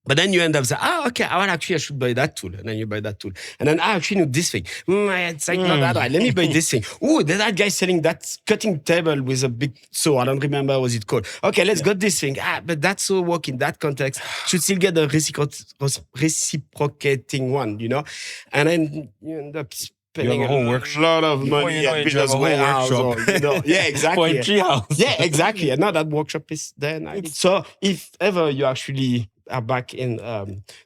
But then you end up saying, okay, I should buy that tool. And then you buy that tool. And then, I actually need this thing. It's like, not that right. Let me buy this thing. Oh, there's that guy selling that cutting table with a big saw. I don't remember what it's called. Okay, let's get this thing. But that saw work in that context. Should still get the reciprocating one, you know? And then you end up spending
a
lot of money at business warehouse. Yeah, exactly. Yeah, exactly. And now that workshop is there. So if ever you actually are back in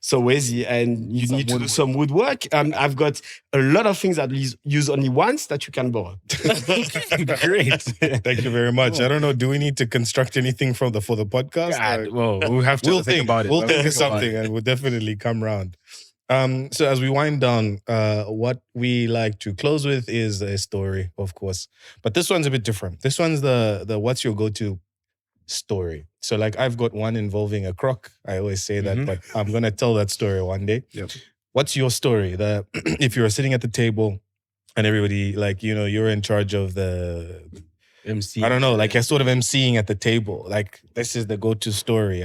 Soweto and you need to do some woodwork, I've got a lot of things that we use only once that you can borrow.
Great. Thank you very much. I don't know, do we need to construct anything for the podcast?
We'll have to think about it.
We'll think of something and we'll definitely come round. So as we wind down, what we like to close with is a story, of course. But this one's a bit different. This one's the what's your go-to story. So like I've got one involving a croc. I always say that, but I'm going to tell that story one day.
Yep.
What's your story? If you're sitting at the table and everybody, like, you know, you're in charge of the
MC.
I don't know, like you're sort of MCing at the table. Like this is the go-to story.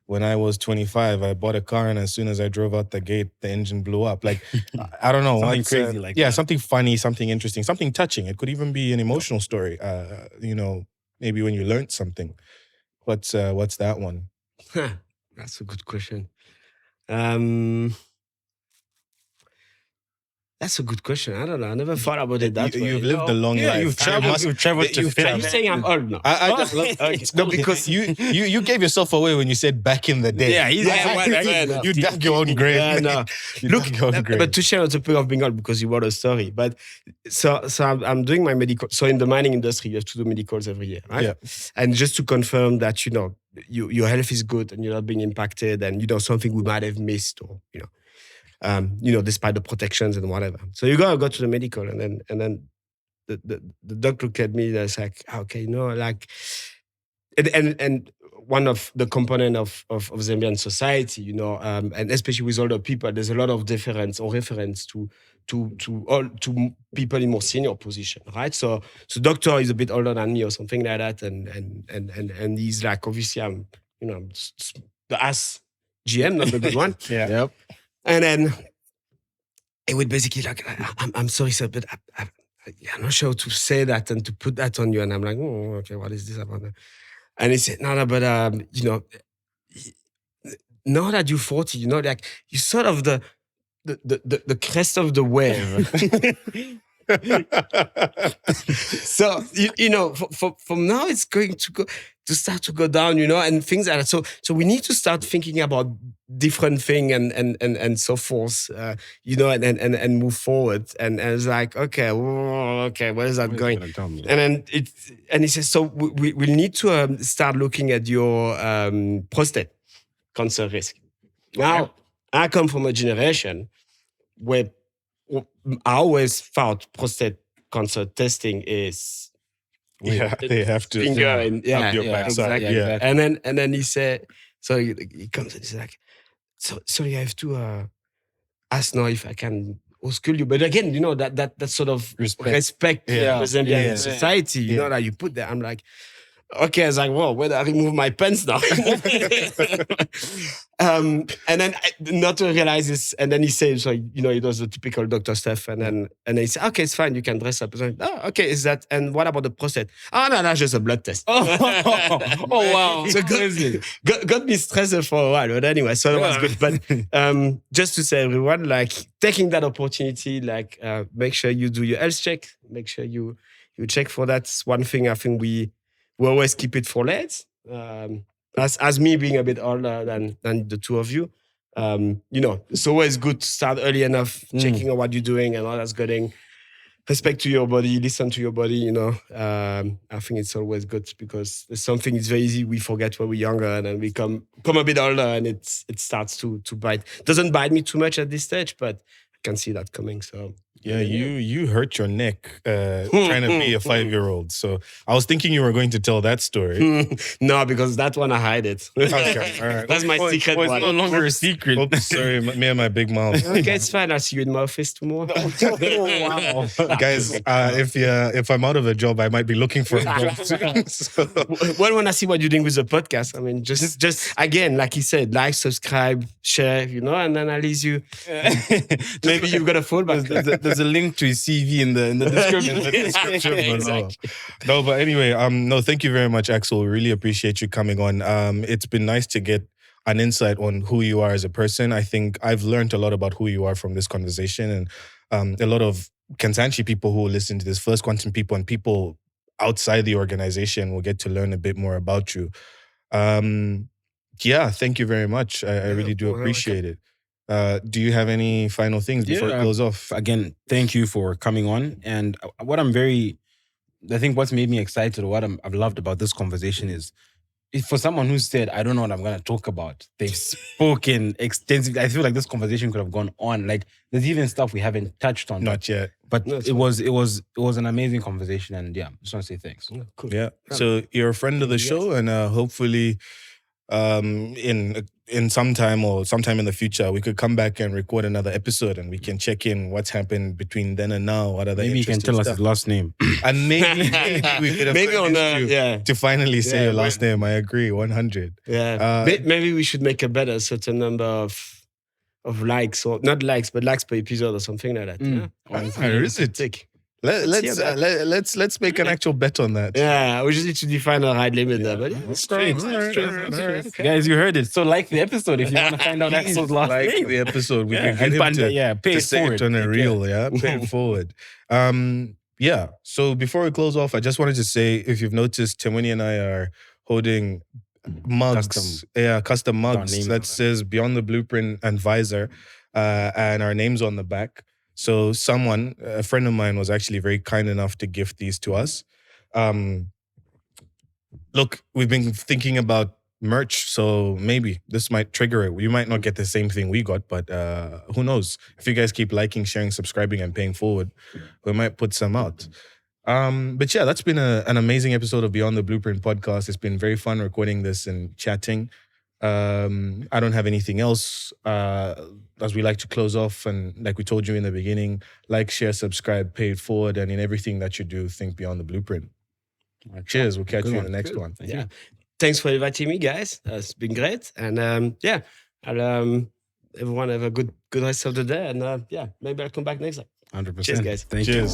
When I was 25, I bought a car, and as soon as I drove out the gate, the engine blew up. Like, I don't know.
Something crazy like that.
Yeah, something funny, something interesting, something touching. It could even be an emotional story. You know, maybe when you learned something. What's that one?
That's a good question. That's a good question. I don't know. I never thought about it that way.
You've lived a long life.
You've traveled to
Are you saying I'm old now?
No, because you gave yourself away when you said back in the day. You dug your own grave.
Yeah, no. But to share on the point of being old, because you wrote a story. But so I'm doing my medical. So in the mining industry, you have to do medicals every year, right?
Yeah.
And just to confirm that, you know, your health is good and you're not being impacted, and you know something we might have missed, or you know, despite the protections and whatever. So you go to the medical, and then the doctor looked at me and was like, okay, you know, like, and one of the component of Zambian society, you know, and especially with older people, there's a lot of deference or reference to people in more senior position, right? So doctor is a bit older than me or something like that, and he's like, obviously I'm the ass GM, not the good one.
Yeah.
Yep.
And then it would basically like, I'm sorry, sir, but I'm not sure how to say that and to put that on you. And I'm like, oh, okay, what is this about? And he said, no, but you know, now that you're 40, you know, like you're sort of the crest of the wave. So you know, from now it's going to start to go down, you know, and things like that. So we need to start thinking about different thing and so forth, you know, and move forward. And it's like, okay, where is that going? And then he says, so we need to start looking at your prostate cancer risk. Now, I come from a generation where I always thought prostate cancer testing is
they have to
finger and
up your backside.
Exactly.
Yeah.
And then he said, so he comes and he's like, sorry, I have to ask now if I can school you. But again, you know, that sort of respect Zambian society, you know, that you put there. I'm like, okay, I was like, whoa, where do I remove my pants now? And then not to realize this, and then he says, so, you know, it was the typical doctor stuff. And then he said, okay, it's fine, you can dress up. I was like, oh, okay, is that, and what about the prostate? Oh, no, that's just a blood test.
Oh wow.
So got me stressed for a while, but anyway, so that was good. But just to say, everyone, like, taking that opportunity, like, make sure you do your health check, make sure you check for that. It's one thing I think we always keep it for lads. As me being a bit older than the two of you, you know, it's always good to start early enough, checking on what you're doing and all that's going. Respect to your body, listen to your body, you know. I think it's always good because there's something, it's very easy, we forget when we're younger and then we come a bit older and it starts to bite. Doesn't bite me too much at this stage, but I can see that coming. So
Yeah, you hurt your neck trying to be a 5-year-old. So I was thinking you were going to tell that story.
No, because that one I hide it.
Okay, all right.
That's my secret
It's
one.
no longer a secret.
Oops, sorry, me and my big mouth.
Okay, it's fine. I'll see you in my office tomorrow.
Wow.
Guys, if I'm out of a job, I might be looking for a job soon. So.
Well, when I see what you're doing with the podcast, I mean, just again, like he said, like, subscribe, share, and then at least you maybe you've got a fallback.
There's a link to his CV in the description.
Exactly.
No, but anyway, no, thank you very much, Axel. We really appreciate you coming on. It's been nice to get an insight on who you are as a person. I think I've learned a lot about who you are from this conversation, and a lot of Kansanshi people who will listen to this, First Quantum people and people outside the organization will get to learn a bit more about you. Yeah, thank you very much. I really do appreciate it. Do you have any final things before it goes off?
Again, thank you for coming on. And I think what's made me excited, or what I've loved about this conversation is, for someone who said, I don't know what I'm going to talk about, they've spoken extensively. I feel like this conversation could have gone on. Like, there's even stuff we haven't touched on.
Not yet.
But it was an amazing conversation. And yeah, just want to say thanks.
Cool.
Yeah. So you're a friend of the show, and hopefully in sometime in the future, we could come back and record another episode, and we can check in what's happened between then and now. What are the
Maybe you can tell us his last name.
And maybe we could have to finally say your last name. I agree, 100.
Yeah. Maybe we should make a better certain number of likes, or not likes, but likes per episode or something like that.
Or is it? Let's make an actual bet on that.
Yeah, we just need to define a right limit there. But
Guys, you heard it. So like the episode if you want to find out Axel's last name.
Like the episode, we can get him to say it on a reel, pay it forward. Yeah. So before we close off, I just wanted to say, if you've noticed, Timoni and I are holding mugs, custom mugs that says Beyond the Blueprint and Visor, and our names on the back. So a friend of mine was actually very kind enough to gift these to us. Look, we've been thinking about merch, so maybe this might trigger it. You might not get the same thing we got, but who knows? If you guys keep liking, sharing, subscribing, and paying forward, we might put some out. But yeah, that's been an amazing episode of Beyond the Blueprint podcast. It's been very fun recording this and chatting. I don't have anything else. As we like to close off, and like we told you in the beginning, like, share, subscribe, pay it forward, and in everything that you do, think beyond the blueprint. Cheers. We'll catch you in the next one.
Yeah. Thanks for inviting me, guys. It's been great. And I'll everyone have a good rest of the day. And maybe I'll come back next time.
100%.
Cheers, guys.
Thank you.